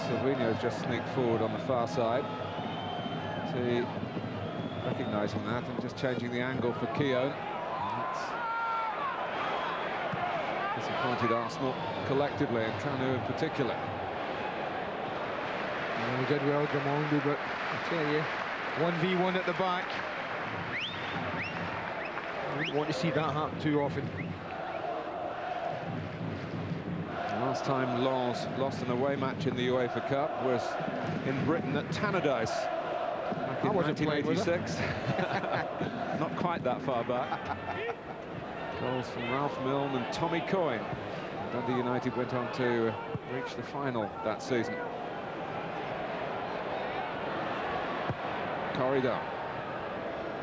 Silvino's just sneaked forward on the far side. See, recognising that and just changing the angle for Keown. That's disappointed Arsenal collectively, and Kanu in particular. Well, he did well, Gamondi, but I tell you, 1v1 at the back. I wouldn't want to see that happen too often. Last time Lens lost an away match in the UEFA Cup was in Britain at Tannadice back in 1986. Not quite that far back. Goals from Ralph Milne and Tommy Coyne. Dundee United went on to reach the final that season. Corridor.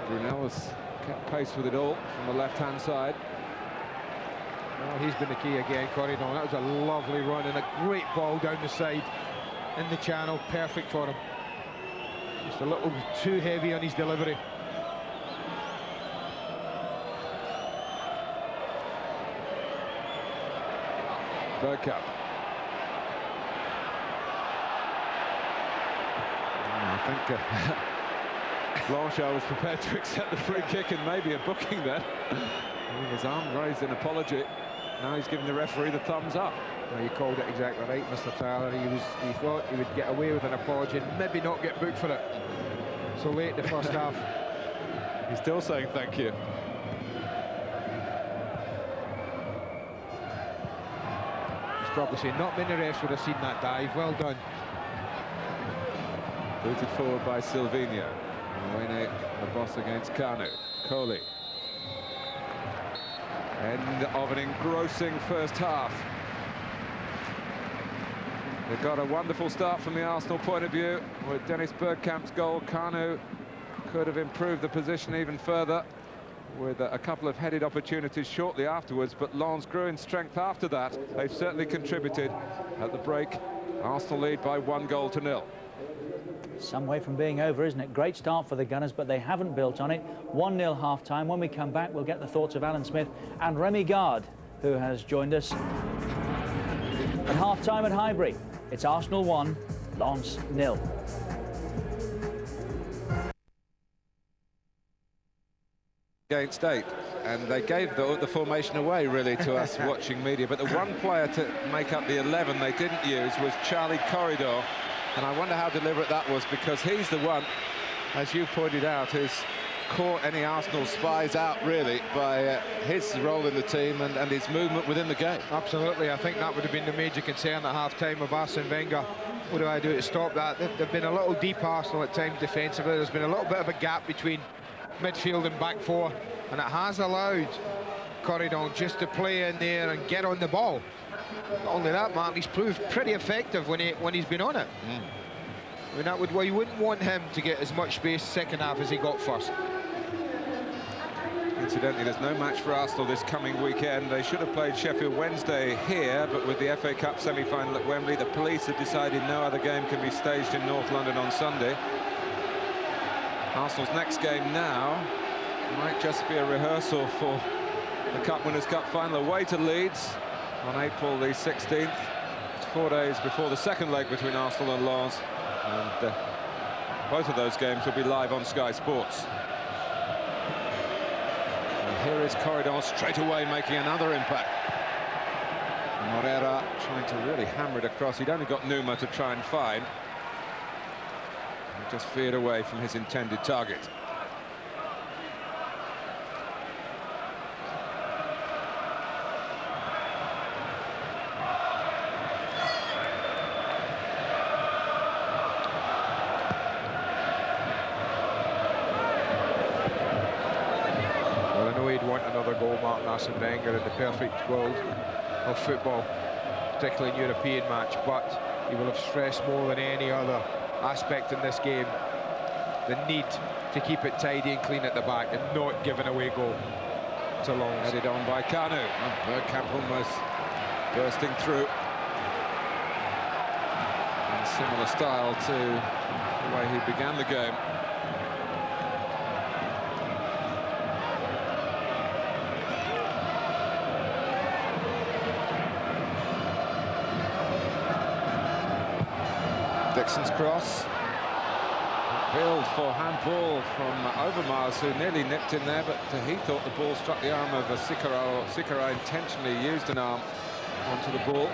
Brunel has kept pace with it all from the left-hand side. Well, he's been the key again, Corridor. That was a lovely run and a great ball down the side in the channel. Perfect for him. Just a little too heavy on his delivery. Bergkamp. I think Blanchard was prepared to accept the free kick and maybe a booking then. His arm raised in apology. Now he's giving the referee the thumbs up. Well, you called it exactly right, Mr. Tyler. He thought he would get away with an apology and maybe not get booked for it. So late in the first half. He's still saying thank you. He's probably saying not many refs would have seen that dive. Well done. Booted forward by Silvino. Wayne the boss against Kanu. Coley. End of an engrossing first half. They've got a wonderful start from the Arsenal point of view. With Dennis Bergkamp's goal, Kanu could have improved the position even further with a couple of headed opportunities shortly afterwards, but Lens grew in strength after that. They've certainly contributed. At the break, Arsenal lead by 1-0. Some way from being over, isn't it? Great start for the Gunners, but they haven't built on it. 1-0 half-time. When we come back, we'll get the thoughts of Alan Smith and Remy Gard, who has joined us at half-time at Highbury. It's Arsenal 1, Lens 0. Against 8, and they gave the formation away really to us watching media, but the one player to make up the 11 they didn't use was Charlie Corridor, and I wonder how deliberate that was, because he's the one, as you pointed out, who's caught any Arsenal spies out really by his role in the team and his movement within the game. Absolutely, I think that would have been the major concern at half-time of Arsene Wenger. What do I do to stop that? They've been a little deep, Arsenal, at times defensively. There's been a little bit of a gap between midfield and back four, and it has allowed Corridon just to play in there and get on the ball. Not only that, Mark, he's proved pretty effective when he's been on it. I mean, that would, well, you wouldn't want him to get as much space second half as he got first. Incidentally, there's no match for Arsenal this coming weekend. They should have played Sheffield Wednesday here, but with the FA Cup semi-final at Wembley, the police have decided no other game can be staged in North London on Sunday. Arsenal's next game now might just be a rehearsal for the Cup Winners' Cup final away to Leeds on April the 16th. It's 4 days before the second leg between Arsenal and Lens, and both of those games will be live on SkySports. Here is Corridor straight away making another impact. Moreira trying to really hammer it across. He'd only got Numa to try and find. He just veered away from his intended target. Arsene Wenger in the perfect world of football, particularly in European match, but he will have stressed more than any other aspect in this game the need to keep it tidy and clean at the back and not giving away goal to Lens. Headed on by Kanu. Bergkamp almost bursting through. In similar style to the way he began the game. Dixon's cross. Billed for handball from Overmars, who nearly nipped in there, but he thought the ball struck the arm of Sikora. Sikora intentionally used an arm onto the ball.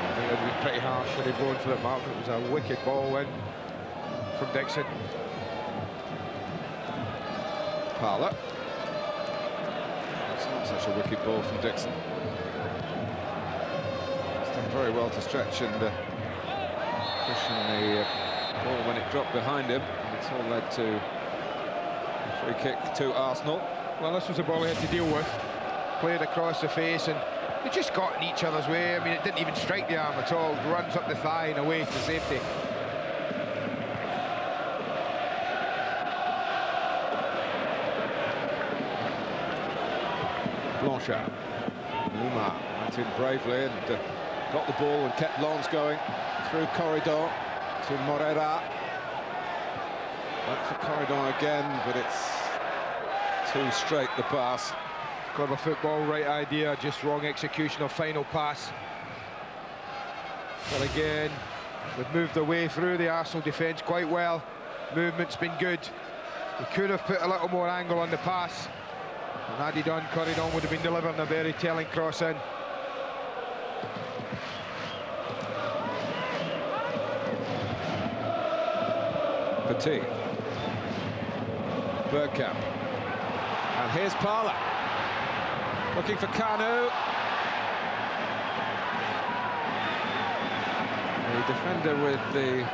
I think it would be pretty harsh when he'd gone for it, Mark. It was a wicked ball in from Dixon. Parlour. That's not such a wicked ball from Dixon. He's done very well to stretch and cushion the ball when it dropped behind him. And it's all led to a free kick to Arsenal. Well, this was the ball he had to deal with. Played across the face, and they just got in each other's way. I mean, it didn't even strike the arm at all. Runs up the thigh and away to safety. Blanchard. Numa went in bravely and got the ball and kept Lens going through corridor to Morera. Back for corridor again, but it's too straight, the pass. Clever football, right idea, just wrong execution of final pass. But again, we've moved away through the Arsenal defence quite well. Movement's been good. We could have put a little more angle on the pass. And had he done, Corridon would have been delivering a very telling cross in. Petit. Bergkamp. And here's Parlour. Looking for Kanu. The defender with the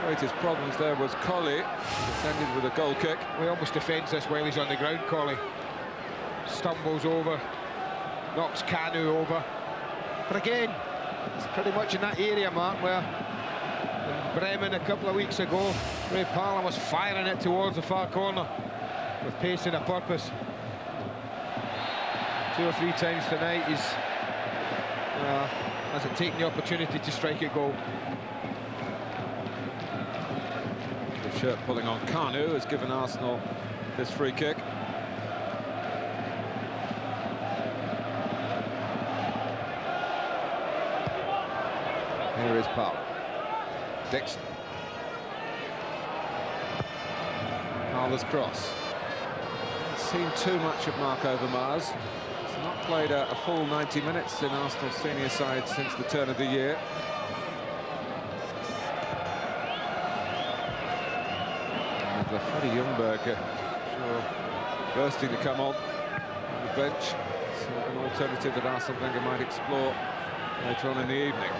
greatest problems there was Colley. Defended with a goal kick. We almost defends this while he's on the ground, Colley. Stumbles over, knocks Kanu over. But again, it's pretty much in that area, Mark, where in Bremen a couple of weeks ago, Ray Parlour was firing it towards the far corner with pace and a purpose. 2 or 3 times tonight he's hasn't taken the opportunity to strike a goal. The shirt pulling on Kanu has given Arsenal this free kick. Here is Parlour. Dixon. Parlour's cross. Haven't seen too much of Mark Overmars. He's not played a full 90 minutes in Arsenal's senior side since the turn of the year. And Freddie Ljungberg sure bursting to come on the bench. So an alternative that Arsene Wenger might explore later on in the evening.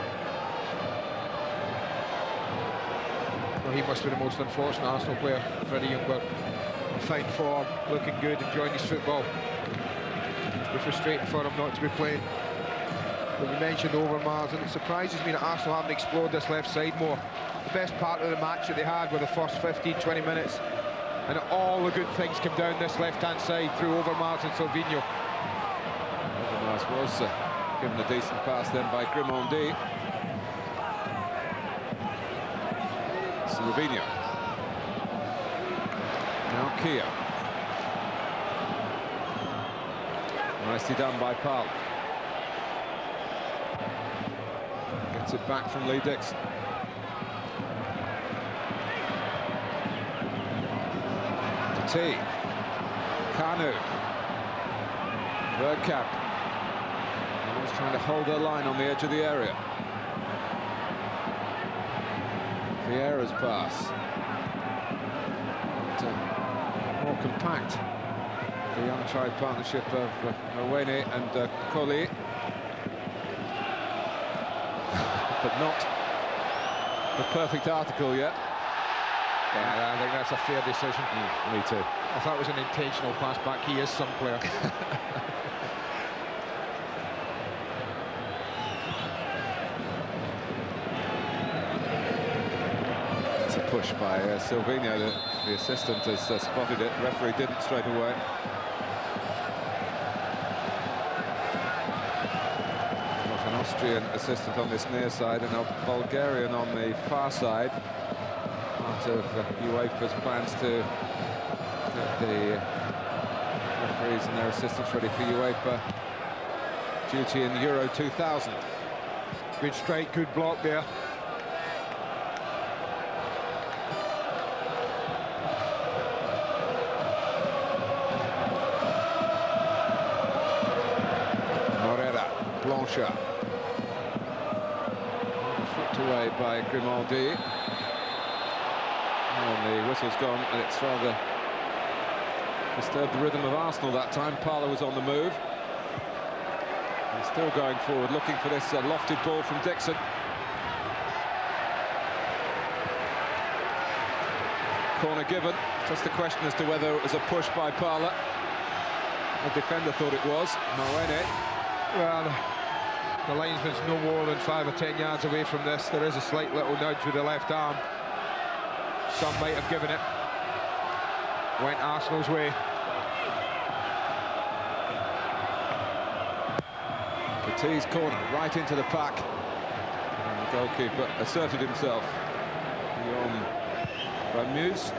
Well, he must be the most unfortunate Arsenal player, Freddie Ljungberg. In fine form, looking good, enjoying his football. It's be frustrating for him not to be playing. But you mentioned Overmars, and it surprises me that Arsenal haven't explored this left side more. The best part of the match that they had were the first 15-20 minutes, and all the good things come down this left-hand side through Overmars and Silvinho. Overmars was given a decent pass then by Grimondi. Silvinho. Now Kia. Nicely done by Parlour. Gets it back from Lee Dixon. Petit. Kanu. Bergkamp. Always trying to hold their line on the edge of the area. Vieira's pass. And, more compact. The untried partnership of Owene and Colley. But not the perfect article yet. Yeah, I think that's a fair decision. Me too. If that was an intentional pass back, he is some player. It's a push by Silvinho. The assistant has spotted it. Referee didn't straight away. Got an Austrian assistant on this near side and a Bulgarian on the far side. Part of UEFA's plans to get the referees and their assistants ready for UEFA duty in Euro 2000. Good strike, good block there. Blanchard. Flicked away by Grimaldi. And the whistle's gone, and it's rather disturbed the rhythm of Arsenal that time. Parlour was on the move. He's still going forward, looking for this lofted ball from Dixon. Corner given. Just a question as to whether it was a push by Parlour. The defender thought it was. Moene. Well, the linesman's no more than 5 or 10 yards away from this. There is a slight little nudge with the left arm. Some might have given it. Went Arsenal's way. Petit's corner, right into the pack. And the goalkeeper asserted himself. Guillaume Ramuse.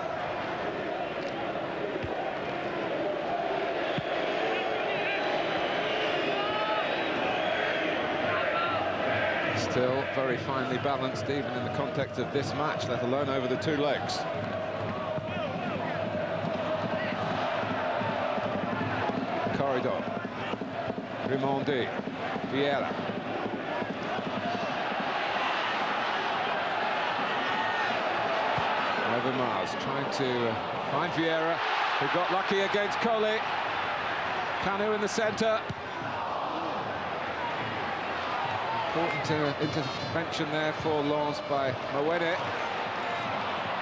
Still very finely balanced, even in the context of this match, let alone over the two legs. Corridor. Grimaldi. Vieira. Overmars trying to find Vieira, who got lucky against Coley. Kanu in the centre. Important intervention there for Lens by Moene.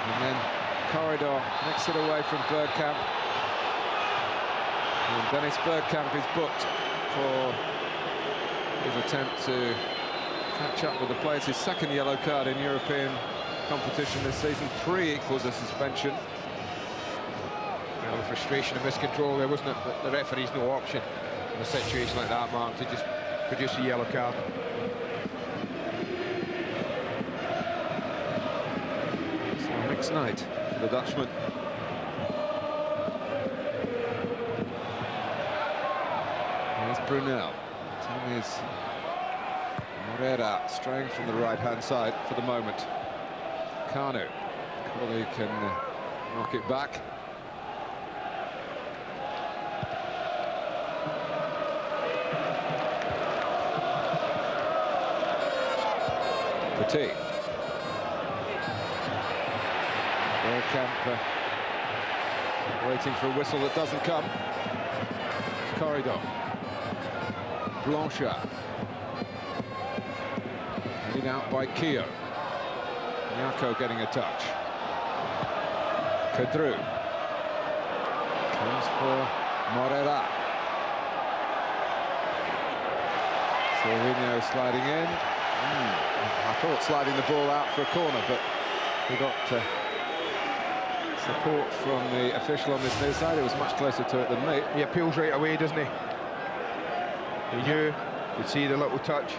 And then Corridor knocks it away from Bergkamp. And Dennis Bergkamp is booked for his attempt to catch up with the players. His second yellow card in European competition this season. 3 equals a suspension. Well, the frustration and miscontrol there, wasn't it? The referee's no option in a situation like that, Mark, to just produce a yellow card. Mixed night for the Dutchman. There's Brunel. Time is Moreira straying from the right-hand side for the moment. Kanu. Coley can knock it back. Petit. Bergkamp waiting for a whistle that doesn't come. Corridor. Blanchard. Lead out by Keogh. Nyako getting a touch. Kadru. Comes for Moreira. Silvino sliding in. I thought sliding the ball out for a corner, but we got support from the official on this near side. He was much closer to it than me. He appeals right away, doesn't he? He knew. You could see the little touch.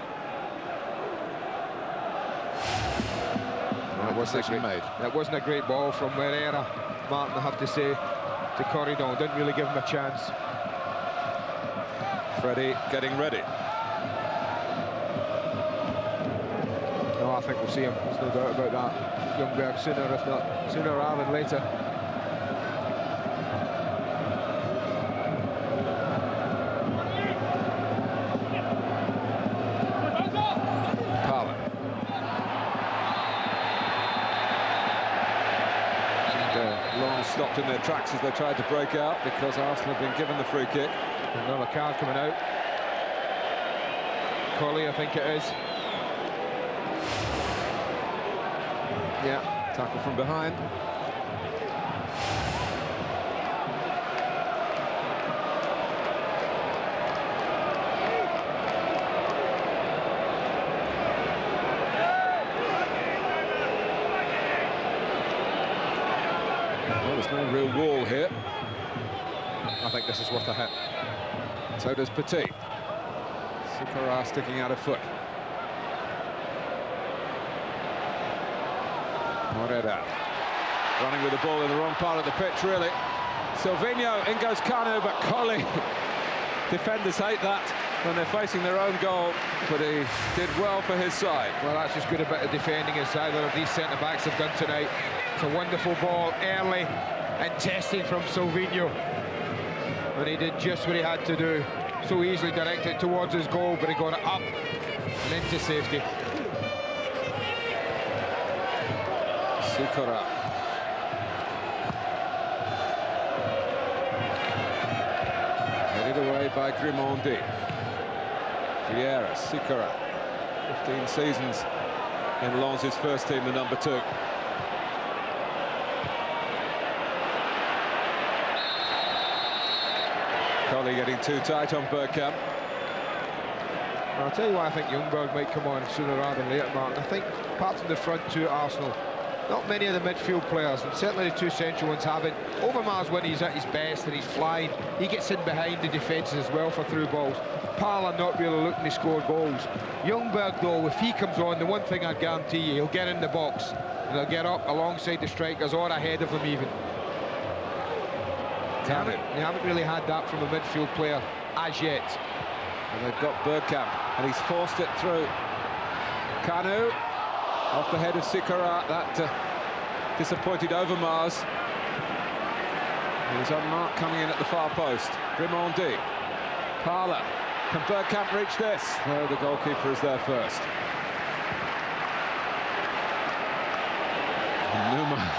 That wasn't a great ball from Moreira, Martin, I have to say, to Corridor. Didn't really give him a chance. Freddie getting ready. No, I think we'll see him. There's no doubt about that. Ljungberg sooner, if not sooner rather than later. Stopped in their tracks as they tried to break out because Arsenal have been given the free kick. Another card coming out. Coley, I think it is. Yeah, tackle from behind. There's no real wall here. I think this is worth a hit. So does Petit. Sikora sticking out a foot. Moreira running with the ball in the wrong part of the pitch, really. Silvino, in goes Kanu, but Coley. Defenders hate that. when they're facing their own goal, but he did well for his side. Well, that's as good a bit of defending as either of these centre-backs have done tonight. It's a wonderful ball, early and testing from Silvino. And he did just what he had to do. So easily directed towards his goal, but he got it up and into safety. Sikora. Headed away by Grimondi. Vieira, Sikora. 15 seasons in Lens's first team, the number 2. Collie getting too tight on Bergkamp. I'll tell you why I think Ljungberg might come on sooner rather than later, Martin. I think, apart from the front two at Arsenal, not many of the midfield players, and certainly the 2 central ones, haven't. Overmars, when he's at his best and he's flying, he gets in behind the defences as well for through balls. Parler not really looking to score goals. Ljungberg, though, if he comes on, the one thing I guarantee you, he'll get in the box and he'll get up alongside the strikers or ahead of them even. You haven't really had that from a midfield player as yet. And they've got Bergkamp, and he's forced it through. Kanu, off the head of Sikora, that disappointed Overmars. He was unmarked coming in at the far post. Grimondi, Parler, can Bergkamp reach this? No, the goalkeeper is there first. And Numa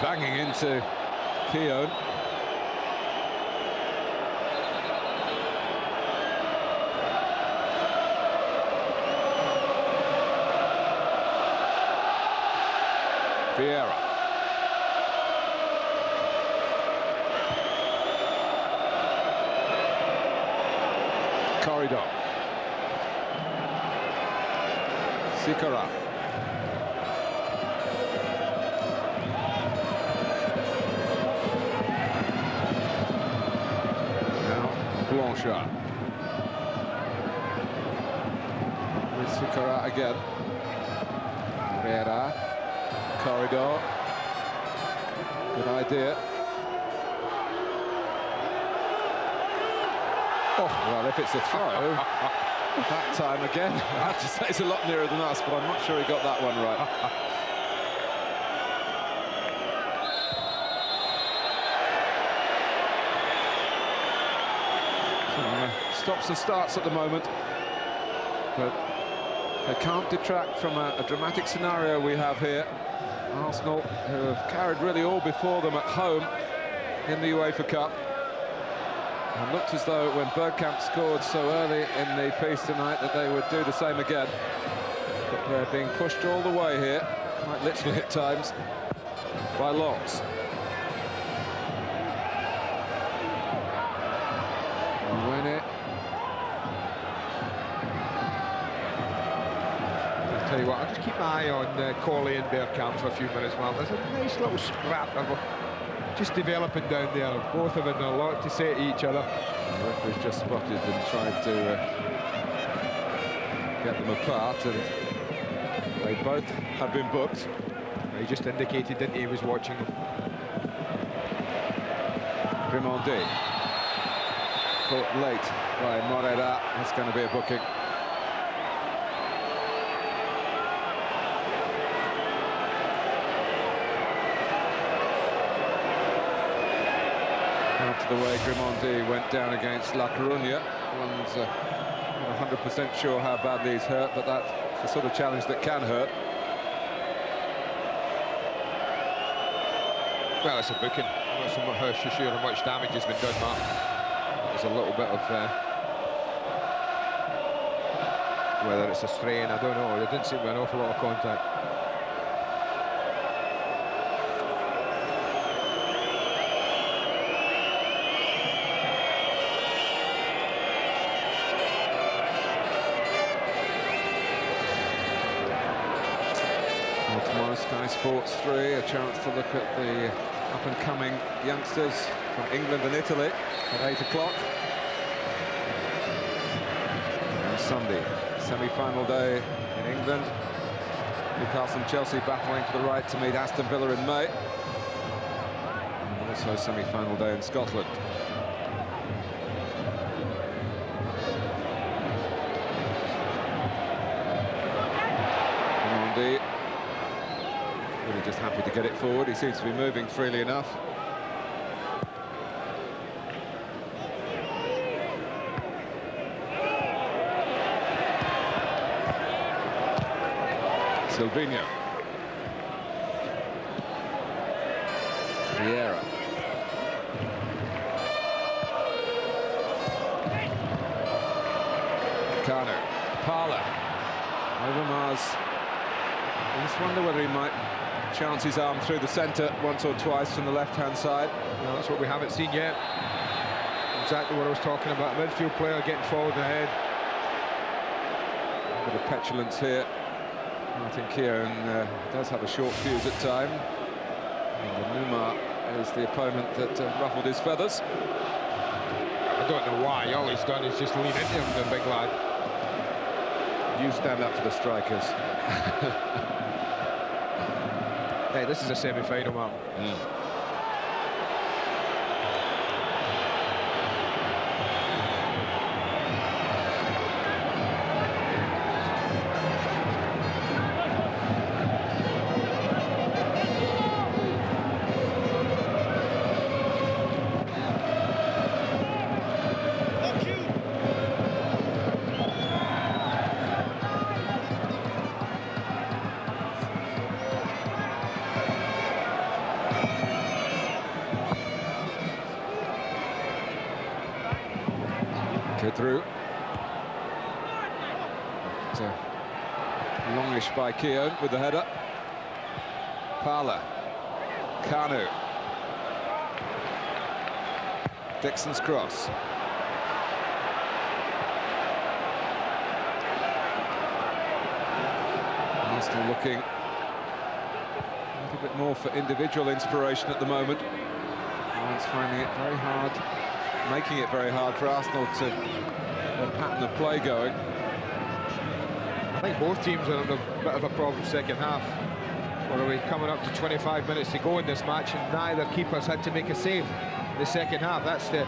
banging into Keown. Vieira. Corridor. Sikora. Now Blanchard. With Sikora again. Vieira. Corridor. Good idea. Oh, well, if it's a throw, that time again, I have to say it's a lot nearer than us, but I'm not sure he got that one right. So, stops and starts at the moment, but they can't detract from a dramatic scenario we have here. Arsenal, who have carried really all before them at home in the UEFA Cup. And looked as though when Bergkamp scored so early in the piece tonight that they would do the same again. But they're being pushed all the way here, quite literally at times, by Lens. Tell you what, I'll just keep my eye on Colley and Bergkamp for a few minutes, man. There's a nice little scrap of just developing down there. Both of them have a lot to say to each other. The referee's just spotted and tried to get them apart, and they both have been booked. He just indicated, didn't he, he was watching them. Grimondi. Caught late by Morera. That's going to be a booking. After the way Grimondi went down against La Coruña, one's not 100% sure how badly he's hurt, but that's the sort of challenge that can hurt. Well, it's a booking. I'm not so much sure how much damage has been done, Mark. There's a little bit of whether it's a strain, I don't know. There didn't seem to be an awful lot of contact. Tomorrow, SkySports 3, a chance to look at the up-and-coming youngsters from England and Italy at 8 o'clock. And Sunday, semi-final day in England. Newcastle and Chelsea battling for the right to meet Aston Villa in May. And also semi-final day in Scotland. Happy to get it forward. He seems to be moving freely enough. Silvinho. Vieira. Kanu. Parla. Overmars. I just wonder whether he might chance his arm through the centre once or twice from the left-hand side. No, that's what we haven't seen yet. Exactly what I was talking about. Midfield player getting forward ahead. A bit of petulance here. I think Kieran does have a short fuse at time. And Numa is the opponent that ruffled his feathers. I don't know why. All he's done is just lean into him, the big lad. You stand up for the strikers. Hey, this is a semi-final, man. Through. So, longish by Keown with the header. Parla. Kanu. Dixon's cross. Arsenal looking a little bit more for individual inspiration at the moment. It's finding it very hard, making it very hard for Arsenal to a pattern of play going. I think both teams are in a bit of a problem second half. What are we coming up to 25 minutes to go in this match, and neither keepers had to make a save in the second half. That's the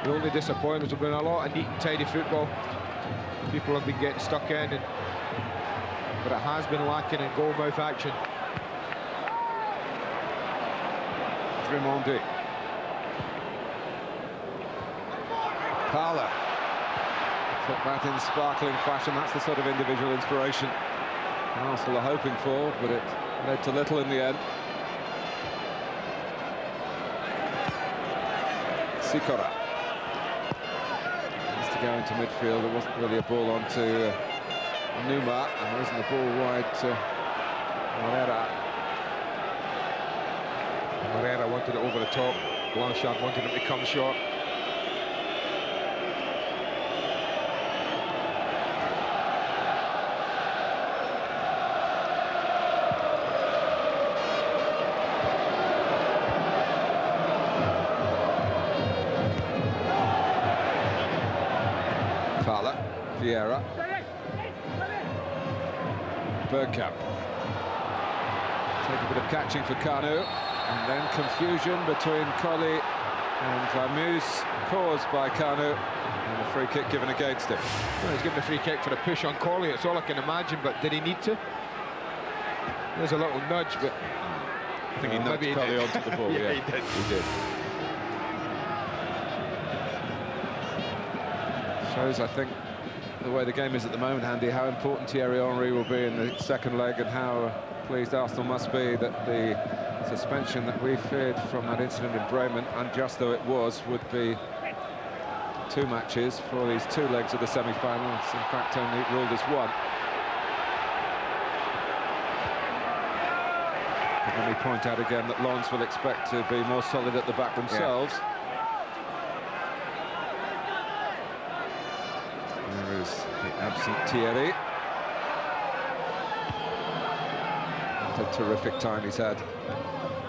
only disappointment. There's been a lot of neat and tidy football. People have been getting stuck in, but it has been lacking in goal-mouth action. Tremondi. Parla. Took that in sparkling fashion. That's the sort of individual inspiration Arsenal are hoping for, but it led to little in the end. Sikora. Has to go into midfield. There wasn't really a ball onto Numa, and there isn't a ball wide to Herrera. Herrera wanted it over the top. Blanchard wanted him to come short. Vieira. Bergkamp. Take a bit of catching for Kanu, and then confusion between Colli and Vamoose caused by Kanu, and a free kick given against him. Well, he's given a free kick for a push on Colli. It's all I can imagine, but did he need to? There's a little nudge, but I think he nudged Colli onto the ball. Yeah, he did. He did. Shows, I think, the way the game is at the moment, Andy, how important Thierry Henry will be in the second leg, and how pleased Arsenal must be that the suspension that we feared from that incident in Bremen, unjust though it was, would be 2 matches for these 2 legs of the semi-final. It's in fact only ruled as 1. But let me point out again that Lens will expect to be more solid at the back themselves. Yeah. There is the absent Thierry. What a terrific time he's had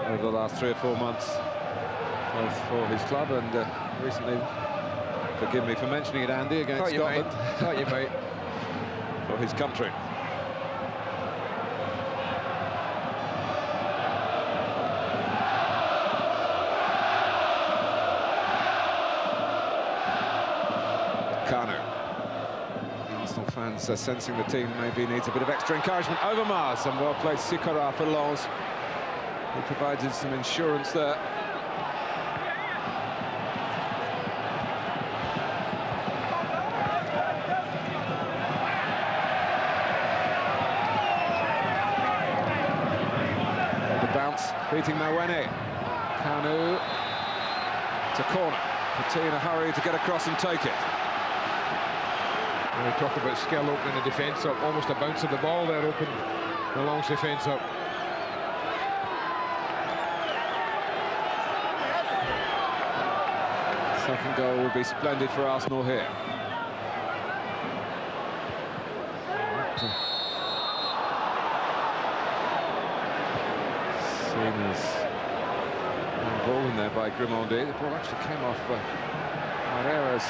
over the last 3 or 4 months, both for his club and recently, forgive me for mentioning it, Andy, against Scotland. Thought you might. For his country. Kanu. Arsenal fans sensing the team maybe needs a bit of extra encouragement. Overmars, and well played Sikora for Lens. He provided some insurance there. The bounce, beating Mawene. Kanu to corner. Petit in a hurry to get across and take it. We talk about skill opening the defence up, almost a bounce of the ball there, opened the Lens defence up. Second goal will be splendid for Arsenal here. Seen as ball in there by Grimaldi. The ball actually came off Herrera's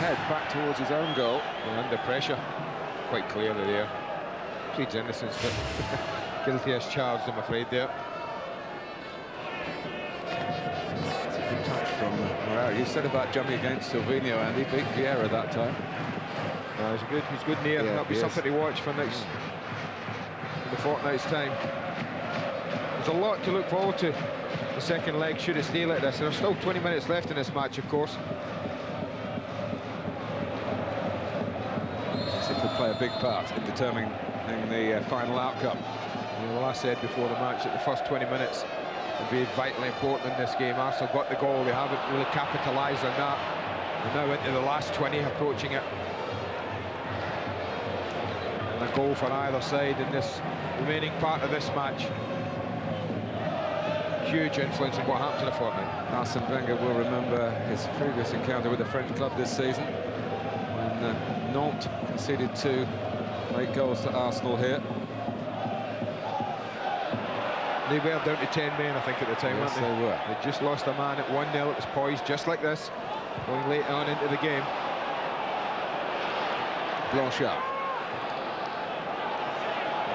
head back towards his own goal. Well, under pressure, quite clearly there. Pleads innocence, but guilty as charged, I'm afraid, there. Good touch from Herrera. You said about jumping against Silvinho, and he beat Vieira that time. He's good near. Yeah, That'll be something to watch for next in the fortnight's time. There's a lot to look forward to. The second leg should it stay like this. There's still 20 minutes left in this match, of course. It could play a big part in determining the final outcome. Well, I said before the match that the first 20 minutes would be vitally important in this game. Arsenal got the goal, they haven't really capitalised on that. We're now into the last 20, approaching it. And a goal for either side in this remaining part of this match. Huge influence on what happened to the fortnight. Arsene Wenger will remember his previous encounter with the French club this season, when Nantes conceded 2 late goals to Arsenal here. They were down to 10 men, I think, at the time, Yes, weren't they? they were. They just lost a man at 1-0. It was poised just like this, going late on into the game. Blanchard.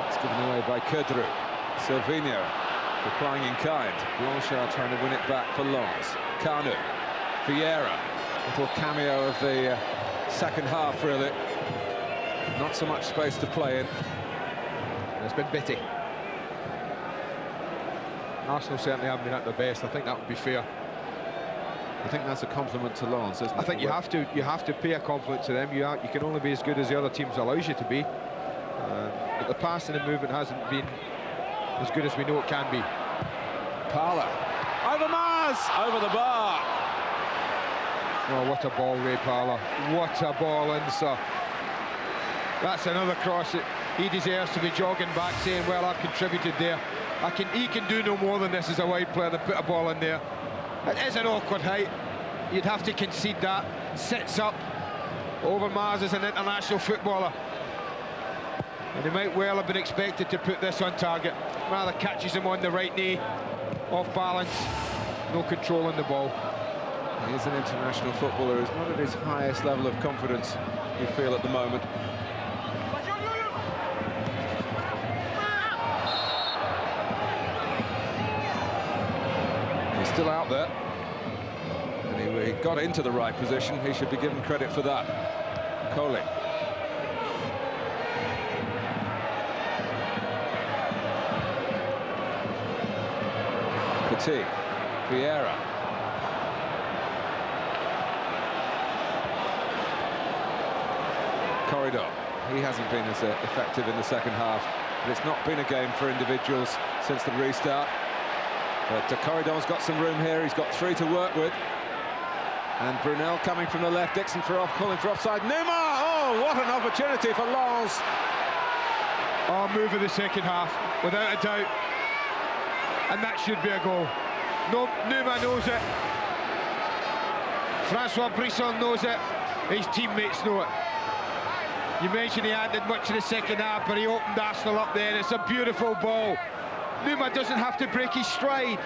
It's given away by Kedru. Silvinho replying in kind. Blanchard trying to win it back for Lens. Kanu. Vieira. Little cameo of the second half, really. Not so much space to play in. It's been bitty. Arsenal certainly haven't been at their best. I think that would be fair. I think that's a compliment to Lens, isn't it? I think you have to pay a compliment to them. You can only be as good as the other teams allows you to be. But the passing and movement hasn't been as good as we know it can be. Parler. Overmars! Over the bar. Oh, what a ball, Ray Parler. What a ball in, sir. That's another cross that he deserves to be jogging back, saying, well, I've contributed there. He can do no more than this as a wide player than put a ball in there. It is an awkward height. You'd have to concede that. Sits up. Overmars is an international footballer. And he might well have been expected to put this on target. Rather catches him on the right knee. Off balance. No control on the ball. He is an international footballer. He's not at his highest level of confidence, you feel, at the moment. He's still out there. And he got into the right position. He should be given credit for that. Coley. Petit. Vieira. Corridor. He hasn't been as effective in the second half, but it's not been a game for individuals since the restart. But Corridor's got some room here. He's got 3 to work with. And Brunel coming from the left. Dixon calling for offside. Neymar! Oh, what an opportunity for Lens. Oh, move of the second half, without a doubt. And that should be a goal. No, Neymar knows it. Francois Brisson knows it. His teammates know it. You mentioned he hadn't much in the second half, but he opened Arsenal up there. It's a beautiful ball. Neymar doesn't have to break his stride.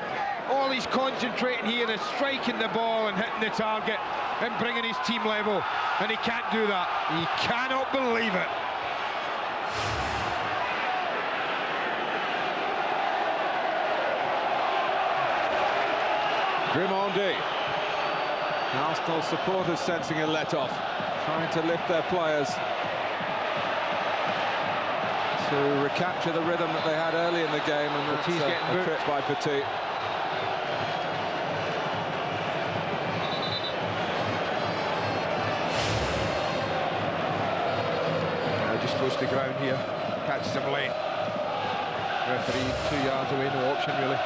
All he's concentrating here is striking the ball and hitting the target and bringing his team level. And he can't do that. He cannot believe it. Grimaldi. Arsenal supporters sensing a let-off, trying to lift their players. to recapture the rhythm that they had early in the game, and that's a trip by Petit. Just goes to the ground here, catches him late. Referee 2 yards away, no option really.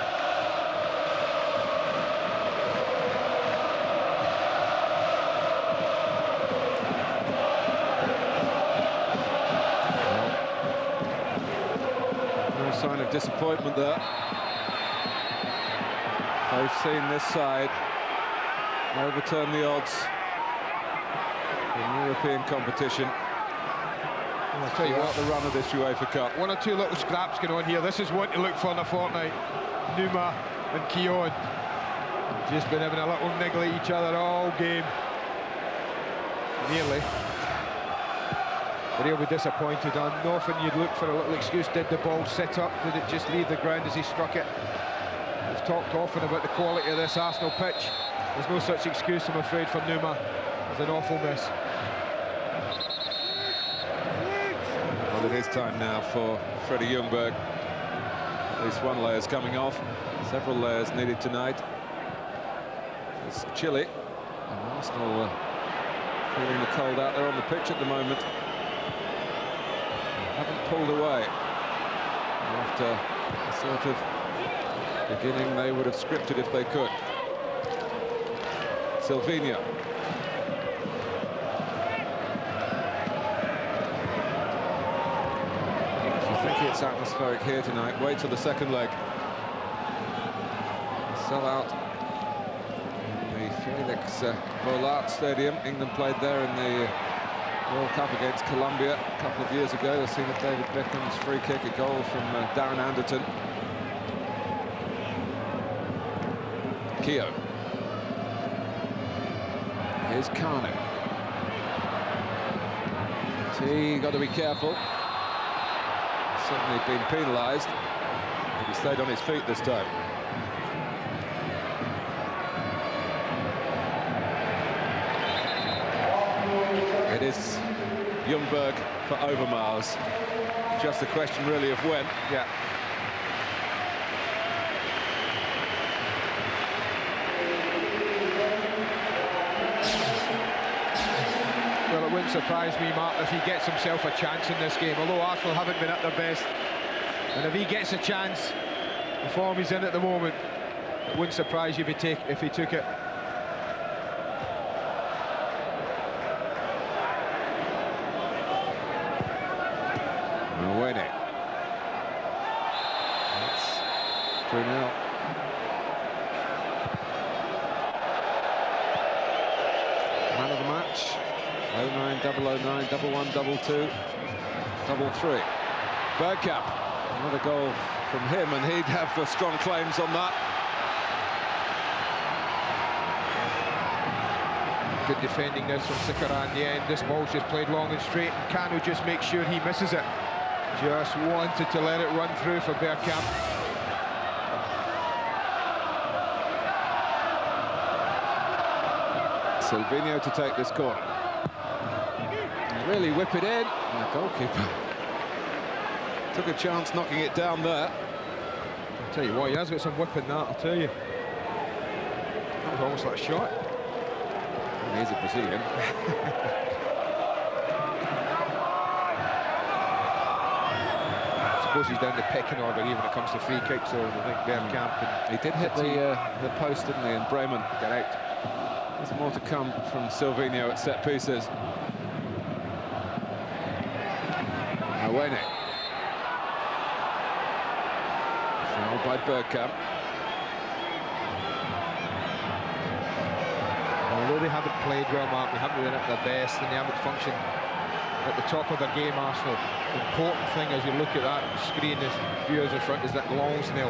Sign of disappointment there. They've seen this side overturn the odds in European competition. Well, I'll tell you what, the run of this UEFA Cup. 1 or 2 little scraps going on here. This is one to look for in a fortnight. Numa and Keown just been having a little niggle at each other all game. Nearly. But he'll be disappointed. On nothing you'd look for a little excuse. Did the ball sit up? Did it just leave the ground as he struck it? We've talked often about the quality of this Arsenal pitch. There's no such excuse, I'm afraid, for Numa. It's an awful miss. Well, it is time now for Freddie Ljungberg. At least one layer's coming off. Several layers needed tonight. It's chilly. And Arsenal feeling the cold out there on the pitch at the moment. Haven't pulled away after the sort of beginning they would have scripted if they could. Silvinho. If you think it's atmospheric here tonight, wait till the second leg. Sell out in the Felix Bollaert Stadium. England played there in the World Cup against Colombia a couple of years ago. They've seen of David Beckham's free kick, a goal from Darren Anderton. Keown. Here's Kane. He got to be careful. Certainly been penalised, but he stayed on his feet this time. It is Ljungberg for Overmars. Just a question really of when. Yeah. Well, it wouldn't surprise me, Mark, if he gets himself a chance in this game, although Arsenal haven't been at their best. And if he gets a chance, the form he's in at the moment, it wouldn't surprise you if he took it. That's 3-0. Man of the match. 09, 009, 11, 22, 33. Bergkamp. Another goal from him, and he'd have strong claims on that. Good defending this from Sikora in the end. This ball's just played long and straight, and Kanu just makes sure he misses it. Just wanted to let it run through for Bergkamp. Silvinho to take this corner. And really whip it in. And the goalkeeper took a chance knocking it down there. I'll tell you what, he has got some whip in that, I'll tell you. That was almost like a shot. He's a Brazilian. I suppose he's down the pecking order even when it comes to free kicks, so I think Bergkamp. He did hit the post, didn't he, and Bremen got out. There's more to come from Silvinho at set pieces. Awene. Fouled by Bergkamp. Although they haven't played well, Mark, they haven't been at their best, and they haven't functioned at the top of their game, Arsenal. The important thing as you look at that screen, as viewers in front, is that longs nil.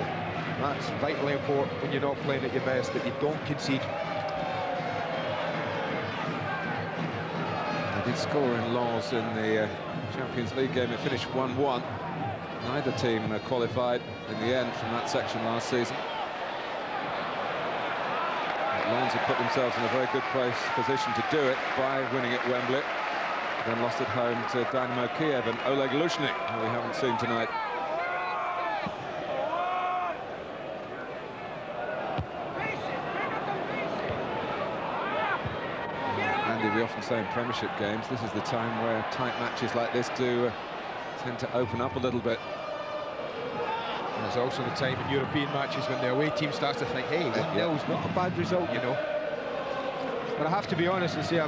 That's vitally important when you're not playing at your best, that you don't concede. They did score in Lens in the Champions League game. It finished 1-1. Neither team qualified in the end from that section last season. Lens have put themselves in a very good position to do it by winning at Wembley. then lost at home to Dynamo Kiev and Oleg Lushnik, who we haven't seen tonight. Andy, we often say in Premiership games, this is the time where tight matches like this do tend to open up a little bit. And there's also the time in European matches when the away team starts to think, hey, 1-0's not a bad result, you know. But I have to be honest and say,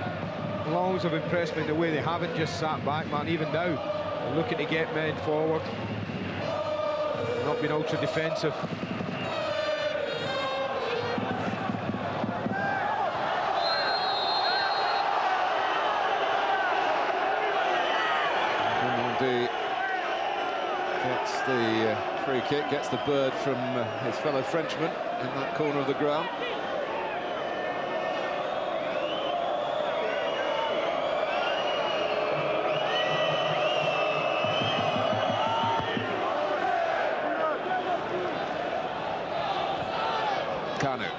Lens have impressed me in the way they haven't just sat back, man. Even now, they're looking to get men forward, not being ultra defensive. Gets the free kick, gets the bird from his fellow Frenchman in that corner of the ground. Kanu.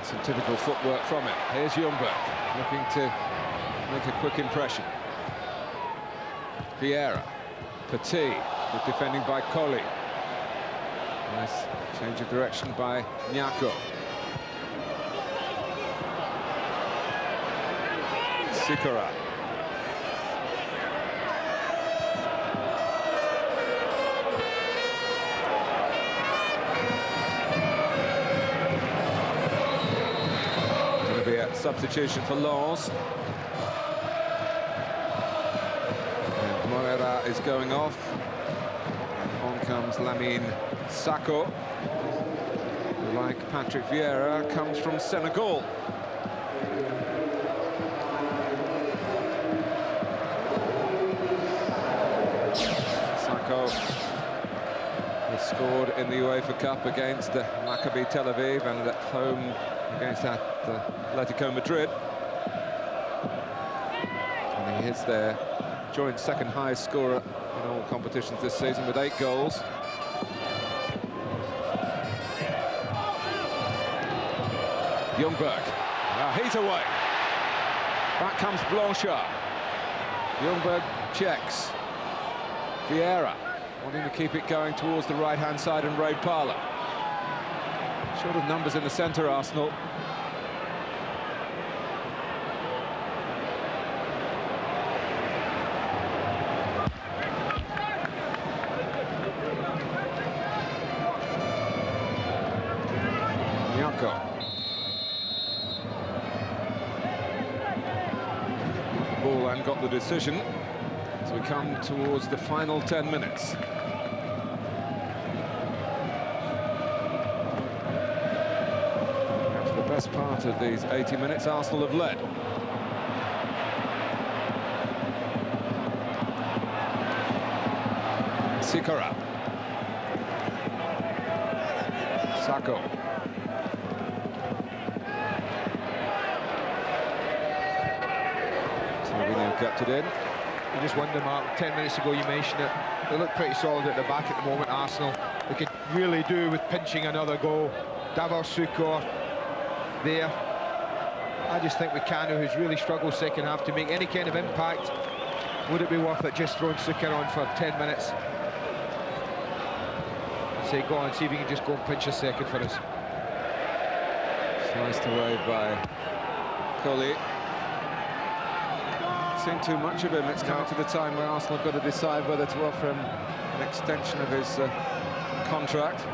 Some typical footwork from it. Here's Ljungberg, looking to make a quick impression. Vieira, Petit, good defending by Colli. Nice change of direction by Nyako. Sikora. Going to be a substitution for Lens. Is going off, and on comes Lamine Sakho, who, like Patrick Vieira, comes from Senegal. Sakho has scored in the UEFA Cup against Maccabi Tel Aviv and at home against Atletico Madrid. And he is their joint second highest scorer in all competitions this season with 8 goals. Ljungberg, he's away. Back comes Blanchard. Ljungberg checks. Vieira wanting to keep it going towards the right-hand side, and Ray Parlour. Short of numbers in the centre, Arsenal. Ball and got the decision as we come towards the final 10 minutes. For the best part of these 80 minutes, Arsenal have led. Sikora. Sakho. Kept it in. You just wonder, Mark, 10 minutes ago you mentioned it, they look pretty solid at the back at the moment, Arsenal. They could really do with pinching another goal. Davor Suker there. I just think with Kanu, who's really struggled second half, to make any kind of impact, would it be worth it just throwing Suker on for 10 minutes? Say, go on, see if you can just go and pinch a second for us. Sliced away by Colli. Seen too much of him. It's coming to the time where Arsenal have got to decide whether to offer him an extension of his contract.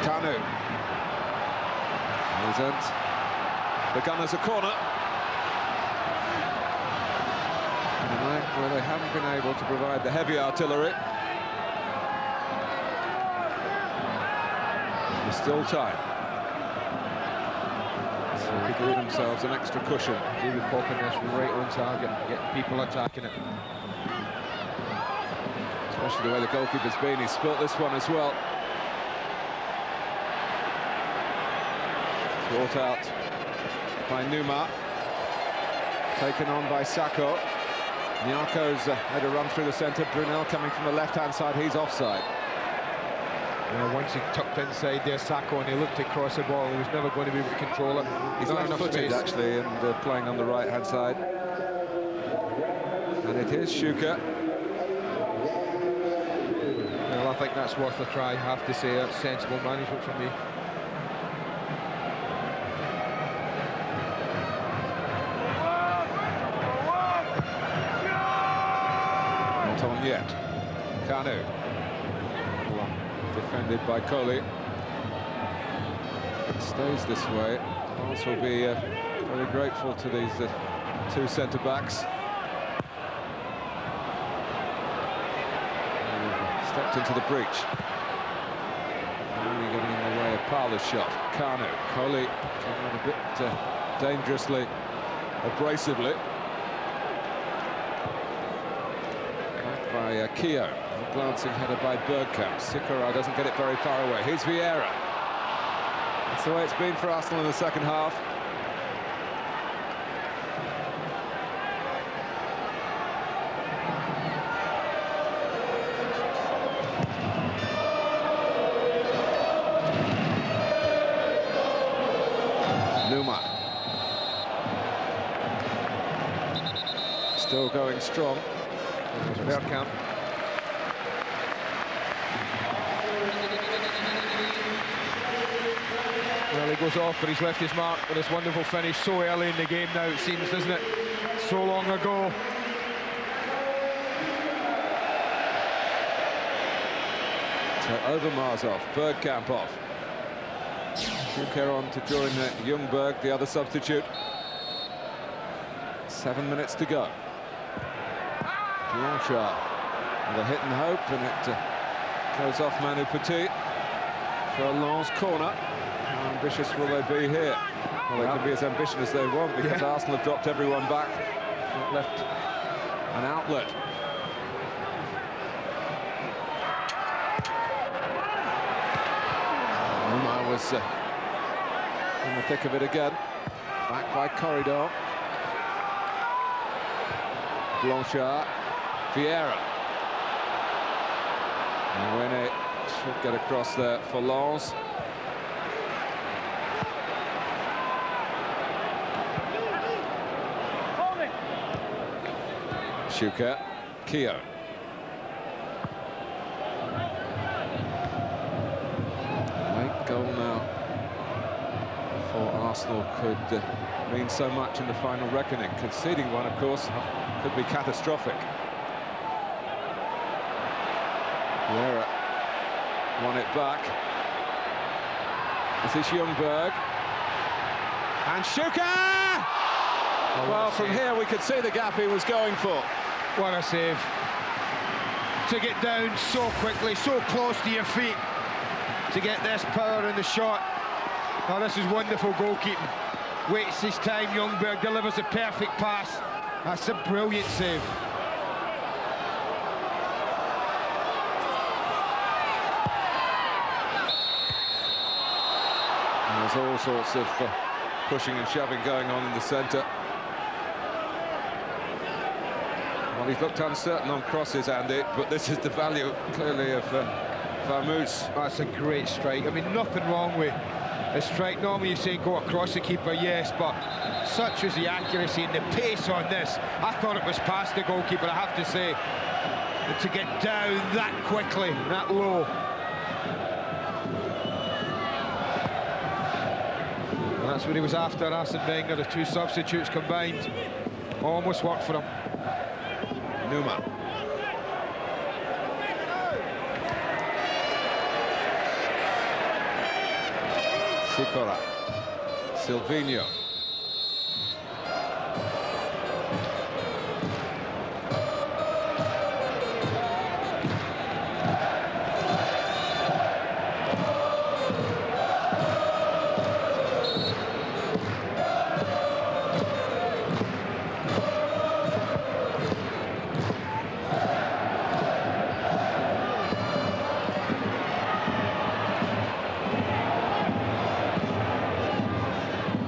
Kanu. Isn't. The Gunners a corner. And a night where they haven't been able to provide the heavy artillery. There's still time. Give themselves an extra cushion. David popping this right on target, getting people attacking it. Especially the way the goalkeeper's been, he's spilt this one as well. Brought out by Numa. Taken on by Sakho. Nyako's had a run through the centre. Brunel coming from the left-hand side, he's offside. Once he tucked inside there, Sacco, and he looked across the ball, he was never going to be able to control it. He's left-footed, actually, and playing on the right-hand side. And it is Schuker. Well, I think that's worth a try, I have to say. That's sensible management from me. Not on yet. Kanu. Defended by Coley. It stays this way. Lens will be very grateful to these two centre-backs. Stepped into the breach. Only getting in the way of Parler's shot. Kanu. Coley came out a bit dangerously, abrasively. Back by Keogh. A glancing header by Bergkamp. Sikora doesn't get it very far away. Here's Vieira. That's the way it's been for Arsenal in the second half. Numa. Still going strong. Bergkamp. Well, he goes off, but he's left his mark with this wonderful finish so early in the game now, it seems, doesn't it? So long ago. So Overmars off, Bergkamp off. Schuker on to join Ljungberg, the other substitute. 7 minutes to go. Blanchard with a hit and hope, and it goes off Manu Petit for a Lens corner. How ambitious will they be here? Well, they can be as ambitious as they want, because Arsenal have dropped everyone back, not left an outlet. Numa was in the thick of it again. Back by Corridor. Blanchard. Vieira. Mwene should get across there for Lens. Schuker. Keogh. Late goal now for Arsenal could mean so much in the final reckoning. Conceding one, of course, could be catastrophic. Vieira won it back. This is Ljungberg. And Schuker! Well, from here we could see the gap he was going for. What a save. To get down so quickly, so close to your feet, to get this power in the shot. Oh, this is wonderful goalkeeping. Waits his time, Ljungberg delivers a perfect pass. That's a brilliant save. And there's all sorts of pushing and shoving going on in the centre. Well, he's looked uncertain on crosses, Andy, but this is the value, clearly, of Vamoose. That's a great strike. I mean, nothing wrong with a strike. Normally you say go across the keeper, yes, but such was the accuracy and the pace on this. I thought it was past the goalkeeper, I have to say. And to get down that quickly, that low. And that's what he was after, Arsene Wenger. The two substitutes combined almost worked for him. Numa. Sikora. Silvinho.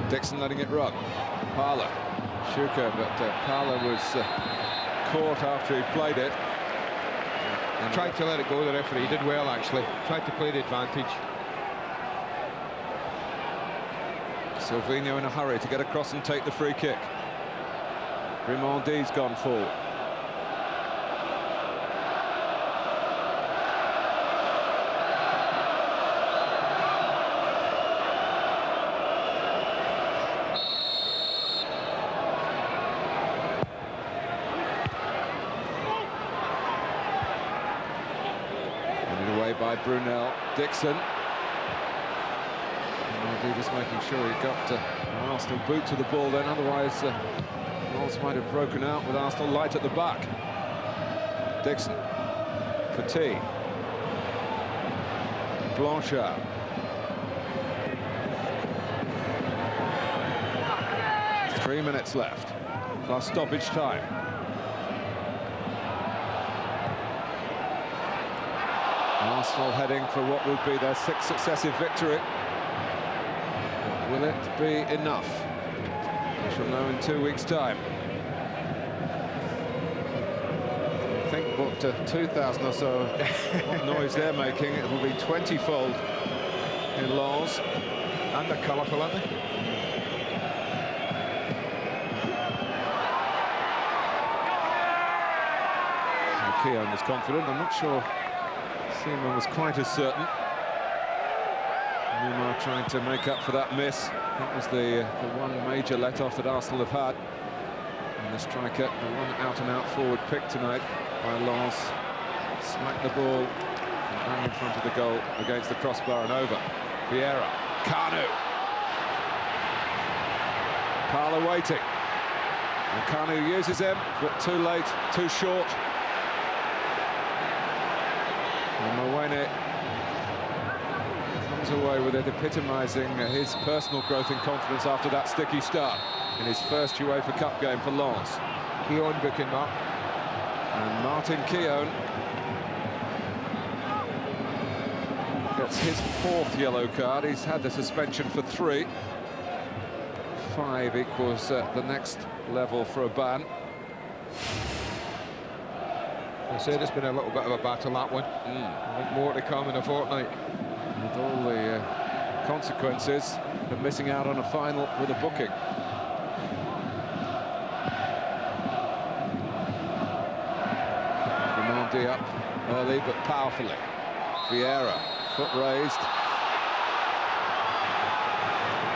Dixon letting it run. Parler. Schuker, but Parler was caught after he played it. Tried to let it go, the referee. He did well, actually. Tried to play the advantage. Silvino in a hurry to get across and take the free kick. Grimaldi's gone forward. Running away by Brunel. Dixon. Just making sure he got an Arsenal boot to the ball then, otherwise Knowles might have broken out with Arsenal light at the back. Dixon. Petit. Blanchard. Three minutes left, plus stoppage time. Arsenal heading for what would be their 6th successive victory. Will it be enough? We shall know in 2 weeks' time. I think what 2,000 or so, what noise they're making, it will be 20-fold in Lens. And they're colourful, aren't they? Keown was confident. I'm not sure Seaman was quite as certain. Neymar trying to make up for that miss. That was the one major let-off that Arsenal have had. And the striker, the one out-and-out forward pick tonight by Lens, smacked the ball and ran in front of the goal against the crossbar and over. Vieira, Kanu. Parlour waiting. And Kanu uses him, but too late, too short. And Mwene comes away with it, epitomising his personal growth in confidence after that sticky start in his first UEFA Cup game for Lens. Keown booking up. And Martin Keown gets his 4th yellow card. He's had the suspension for 3. 5 equals the next level for a ban. I said it's been a little bit of a battle, that one. I think more to come in a fortnight. With all the consequences of missing out on a final with a booking. Grimaldi up early but powerfully. Vieira, foot raised.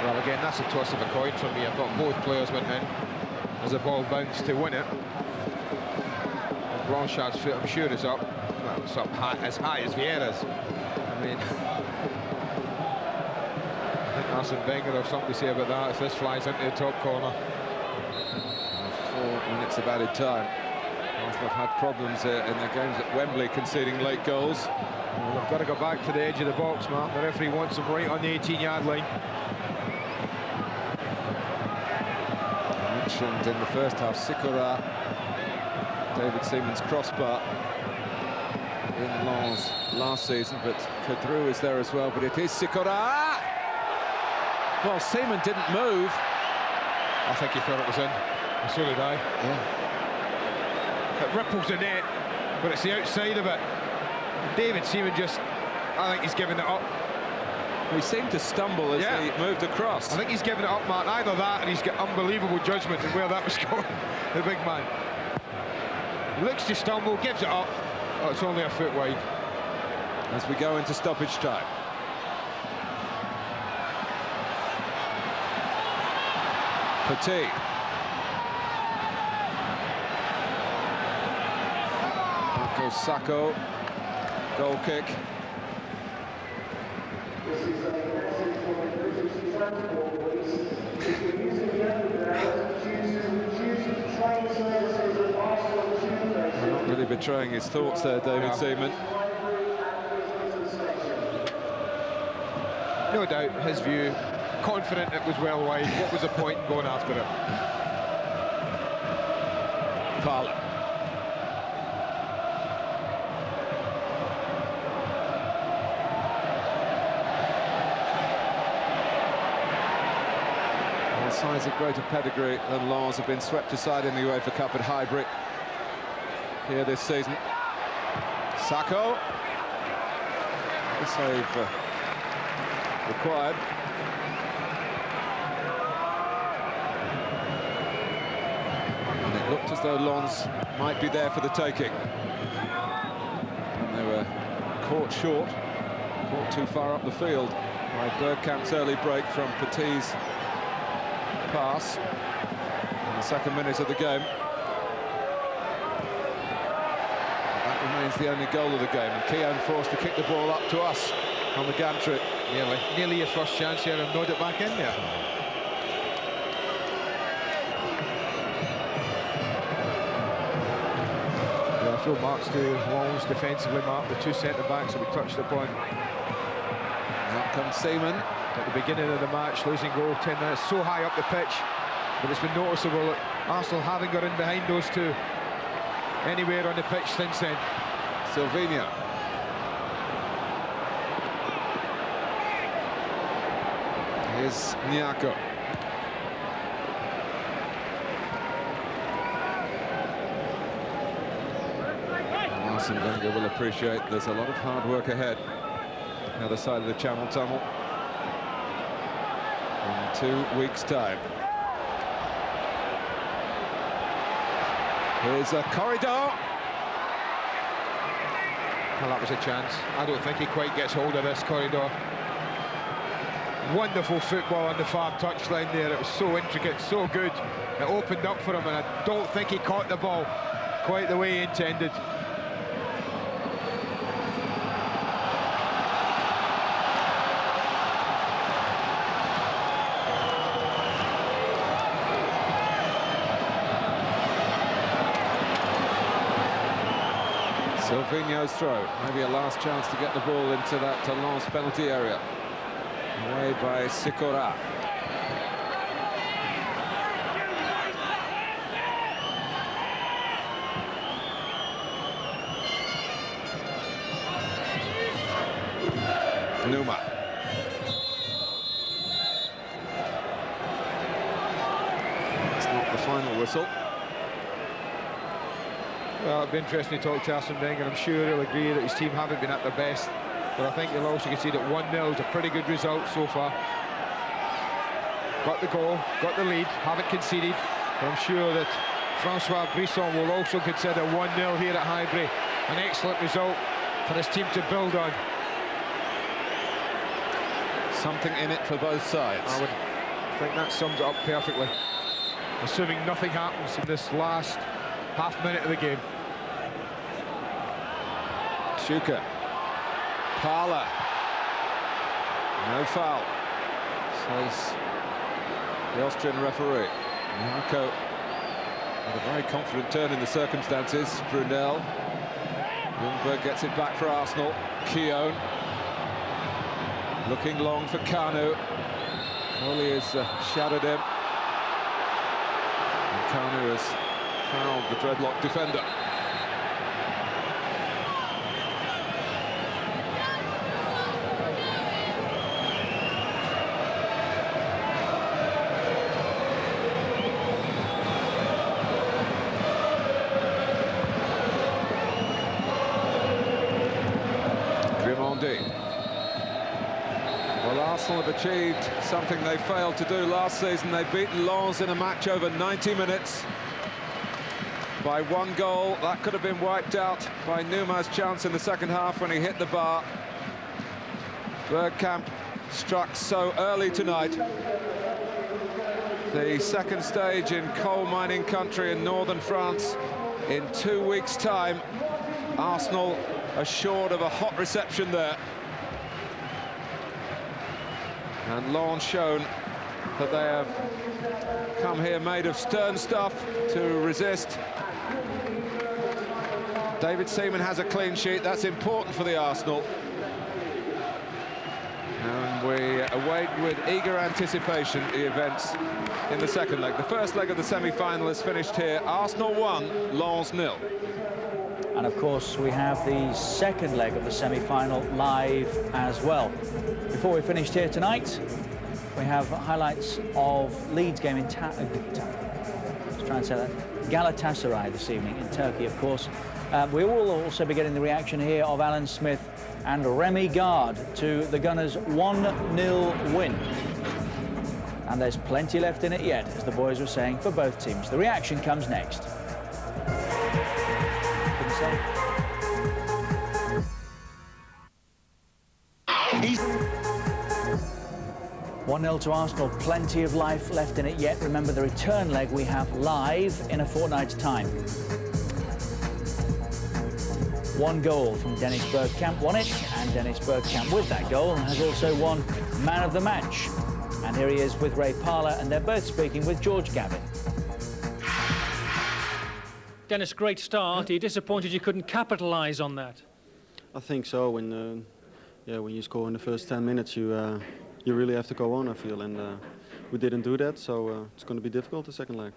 Well, again, that's a toss of a coin for me. I thought both players went in as the ball bounced to win it. And Blanchard's foot, I'm sure, is up. Well, it's up high, as high as Vieira's. I mean, I think Arsene Wenger will have something to say about that if this flies into the top corner. 4 minutes of added time. Arsenal have had problems in their games at Wembley, conceding late goals. Well, they've got to go back to the edge of the box, Mark. The referee wants them right on the 18-yard line. Mentioned in the first half, Sikora, David Seaman's crossbar in Lens last season, but Kadru is there as well, but it is Sikora! Well, Seaman didn't move. I think he thought it was in. And so did I. Yeah. It ripples the net, but it's the outside of it. David Seaman just, I think he's giving it up. He seemed to stumble as he moved across. I think he's giving it up, Mark. Either that, and he's got unbelievable judgment in where that was going. The big man. He looks to stumble, gives it up. Oh, it's only a foot wide. As we go into stoppage time. Petit. Marco Sacco. Goal kick. Not really betraying his thoughts there, David Seaman. No doubt, his view, confident it was well wide. What was the point in going after it? Parlour. Sides of greater pedigree than Lens have been swept aside in the UEFA Cup at Highbury here this season. Sacco. The save required. And it looked as though Lens might be there for the taking. And they were caught short, caught too far up the field by Bergkamp's early break from Petit's pass in the second minute of the game. That remains the only goal of the game, and Keown forced to kick the ball up to us on the gantry. Nearly your first chance here, and nod it back in there. Yeah, full marks to Lens defensively, Mark. The two centre-backs that we touched upon. Out comes Seaman. At the beginning of the match, losing goal 10 minutes, so high up the pitch. But it's been noticeable that Arsenal haven't got in behind those two anywhere on the pitch since then. Silvinho. Here's Nyako. Arsene Wenger will appreciate there's a lot of hard work ahead. The other side of the Channel Tunnel in 2 weeks' time. Here's a corridor. Well, that was a chance. I don't think he quite gets hold of this corridor. Wonderful football on the far touchline there. It was so intricate, so good. It opened up for him, and I don't think he caught the ball quite the way he intended. Silvinho's throw, maybe a last chance to get the ball into that Lens penalty area. Away by Sikora. Numa. It's not the final whistle. Well, it'd be interesting to talk to Arsene Wenger. I'm sure he'll agree that his team haven't been at their best. But I think he'll also concede that 1-0 is a pretty good result so far. Got the goal, got the lead, haven't conceded. But I'm sure that Francois Brisson will also consider 1-0 here at Highbury an excellent result for his team to build on. Something in it for both sides. I would think that sums it up perfectly. Assuming nothing happens in this last half minute of the game. Schuker. Parler. No foul, says the Austrian referee. Nyako with a very confident turn in the circumstances. Brunel. Ljungberg gets it back for Arsenal. Keown. Looking long for Kanu. Coley has shadowed him. And Kanu has fouled the dreadlock defender. Well, Arsenal have achieved something they failed to do last season. They've beaten Lens in a match over 90 minutes by 1 goal. That could have been wiped out by Numa's chance in the second half when he hit the bar. Bergkamp struck so early tonight. The second stage in coal mining country in northern France. In 2 weeks' time, Arsenal assured of a hot reception there. And Lens shown that they have come here made of stern stuff to resist. David Seaman has a clean sheet. That's important for the Arsenal. And we await with eager anticipation the events in the second leg. The first leg of the semi-final is finished here. Arsenal 1, Lens 0. And of course, we have the second leg of the semi-final live as well. Before we finished here tonight, we have highlights of Leeds game in Galatasaray this evening in Turkey, of course. We will also be getting the reaction here of Alan Smith and Remy Gard to the Gunners' 1-0 win. And there's plenty left in it yet, as the boys were saying, for both teams. The reaction comes next. 1-0 to Arsenal, plenty of life left in it yet. Remember, the return leg we have live in a fortnight's time. 1 goal from Dennis Bergkamp won it, and Dennis Bergkamp with that goal has also won Man of the Match. And here he is with Ray Parlour, and they're both speaking with George Gavin. Dennis, great start. Are you disappointed you couldn't capitalise on that? I think so. When you score in the first 10 minutes, you really have to go on, I feel, and we didn't do that, so it's going to be difficult the second leg.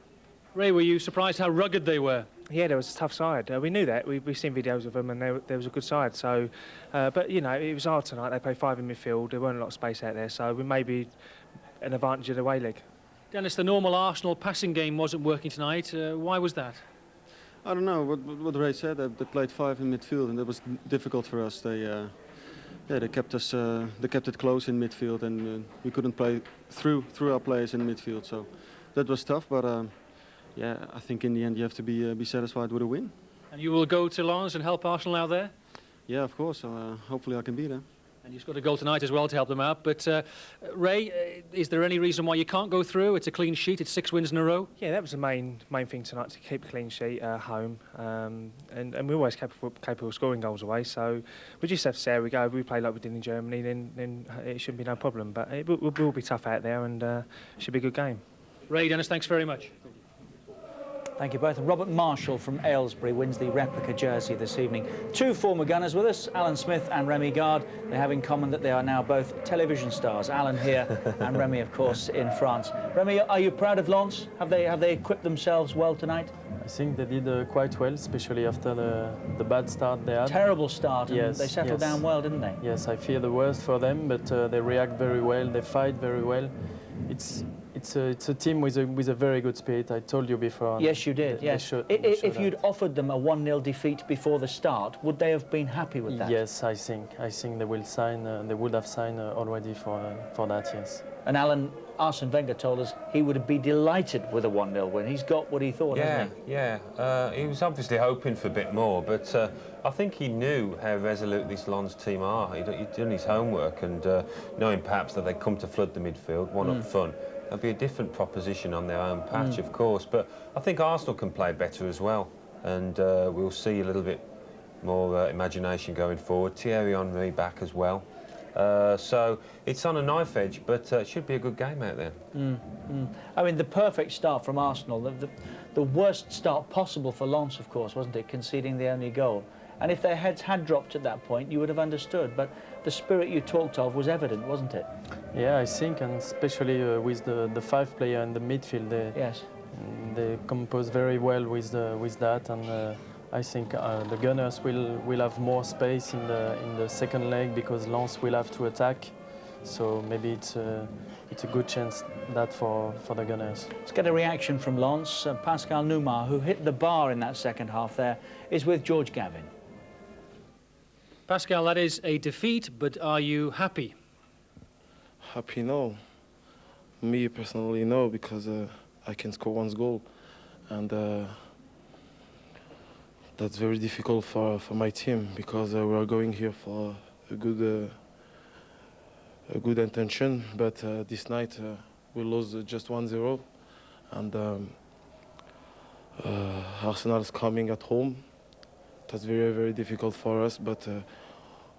Ray, were you surprised how rugged they were? Yeah, there was a tough side. We knew that. We've seen videos of them, and there was a good side. So, but you know, it was hard tonight. They played 5 in midfield. There weren't a lot of space out there, so we may be an advantage of the away leg. Dennis, the normal Arsenal passing game wasn't working tonight. Why was that? I don't know. What Ray said. They played 5 in midfield, and that was difficult for us. They kept us. They kept it close in midfield, and we couldn't play through our players in midfield. So that was tough, but. Yeah, I think in the end you have to be satisfied with a win. And you will go to Lens and help Arsenal out there? Yeah, of course. Hopefully I can be there. And you've got a goal tonight as well to help them out. But Ray, is there any reason why you can't go through? It's a clean sheet. It's 6 wins in a row. Yeah, that was the main thing tonight, to keep a clean sheet at home. And we're always capable of scoring goals away. So we just have to see how we go. If we play like we did in Germany, then it shouldn't be no problem. But it will be tough out there, and it should be a good game. Ray, Dennis, thanks very much. Thank you both. And Robert Marshall from Aylesbury wins the replica jersey this evening. 2 former Gunners with us, Alan Smith and Remy Gard. They have in common that they are now both television stars. Alan here and Remy, of course, in France. Remy, are you proud of Lens? Have they equipped themselves well tonight? I think they did quite well, especially after the bad start they had. Terrible start. Yes, they settled down well, didn't they? Yes, I fear the worst for them, but they react very well. They fight very well. It's a team with a very good spirit. I told you before. Yes, you did. Yes. If you'd offered them a 1-0 defeat before the start, would they have been happy with that? Yes, I think they will sign. They would have signed already for that. Yes. And Alan, Arsene Wenger told us he would be delighted with a 1-0 win. He's got what he thought, hasn't he? Yeah. He was obviously hoping for a bit more, but I think he knew how resolute this Lens team are. He'd done his homework, and knowing perhaps that they'd come to flood the midfield, one up front. There'll be a different proposition on their own patch, of course, but I think Arsenal can play better as well, and we'll see a little bit more imagination going forward. Thierry Henry back as well. So it's on a knife edge, but it should be a good game out there. I mean, the perfect start from Arsenal, the worst start possible for Lens, of course, wasn't it, conceding the only goal? And if their heads had dropped at that point, you would have understood. But the spirit you talked of was evident, wasn't it? Yeah, I think, and especially with the 5 player in the midfield, they compose very well with that, and I think the Gunners will have more space in the second leg because Lens will have to attack. So maybe it's a good chance that for the Gunners. Let's get a reaction from Lens. Pascal Nouma, who hit the bar in that second half there, is with George Gavin. Pascal, that is a defeat, but are you happy? Happy, no. Me personally, no, because I can score 1 goal, and that's very difficult for my team because we are going here for a good intention, but this night we lost just 1-0, and Arsenal is coming at home. That's very, very difficult for us, but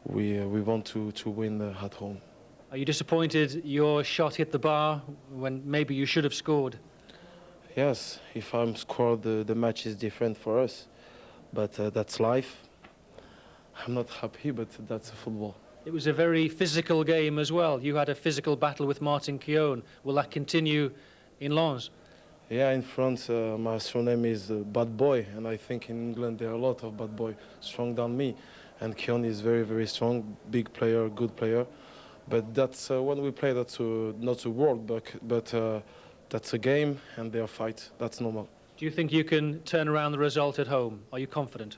we want to win at home. Are you disappointed your shot hit the bar when maybe you should have scored? Yes, if I'm scored, the match is different for us, but that's life. I'm not happy, but that's football. It was a very physical game as well. You had a physical battle with Martin Keown. Will that continue in Lens? Yeah, in France, my surname is Bad Boy, and I think in England there are a lot of bad boys strong than me. And Keown is very, very strong, big player, good player. But that's when we play, that's not a world, but that's a game, and they are fight. That's normal. Do you think you can turn around the result at home? Are you confident?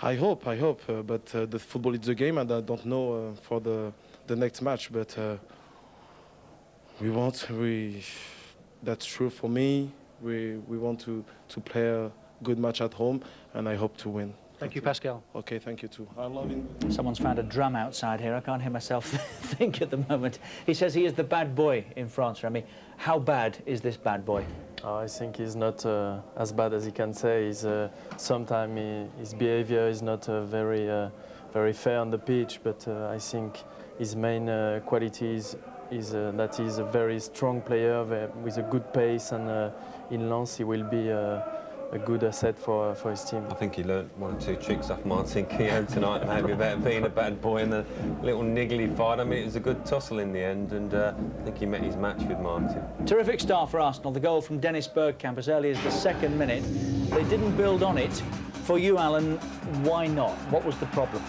I hope, but the football is the game, and I don't know for the next match. But that's true for me. We want to play a good match at home, and I hope to win. Thank you, Pascal. Okay, thank you too. I love him. Someone's found a drum outside here. I can't hear myself think at the moment. He says he is the bad boy in France, Remy. How bad is this bad boy? I think he's not as bad as he can say. Sometimes his behavior is not very fair on the pitch, but I think his main qualities is that he's a very strong player with a good pace, and in Lens he will be a good asset for his team. I think he learnt 1 or 2 tricks off Martin Keown tonight, maybe about being a bad boy and a little niggly fight. I mean, it was a good tussle in the end, and I think he met his match with Martin. Terrific start for Arsenal. The goal from Dennis Bergkamp as early as the 2nd minute. They didn't build on it. For you, Alan, why not? What was the problem?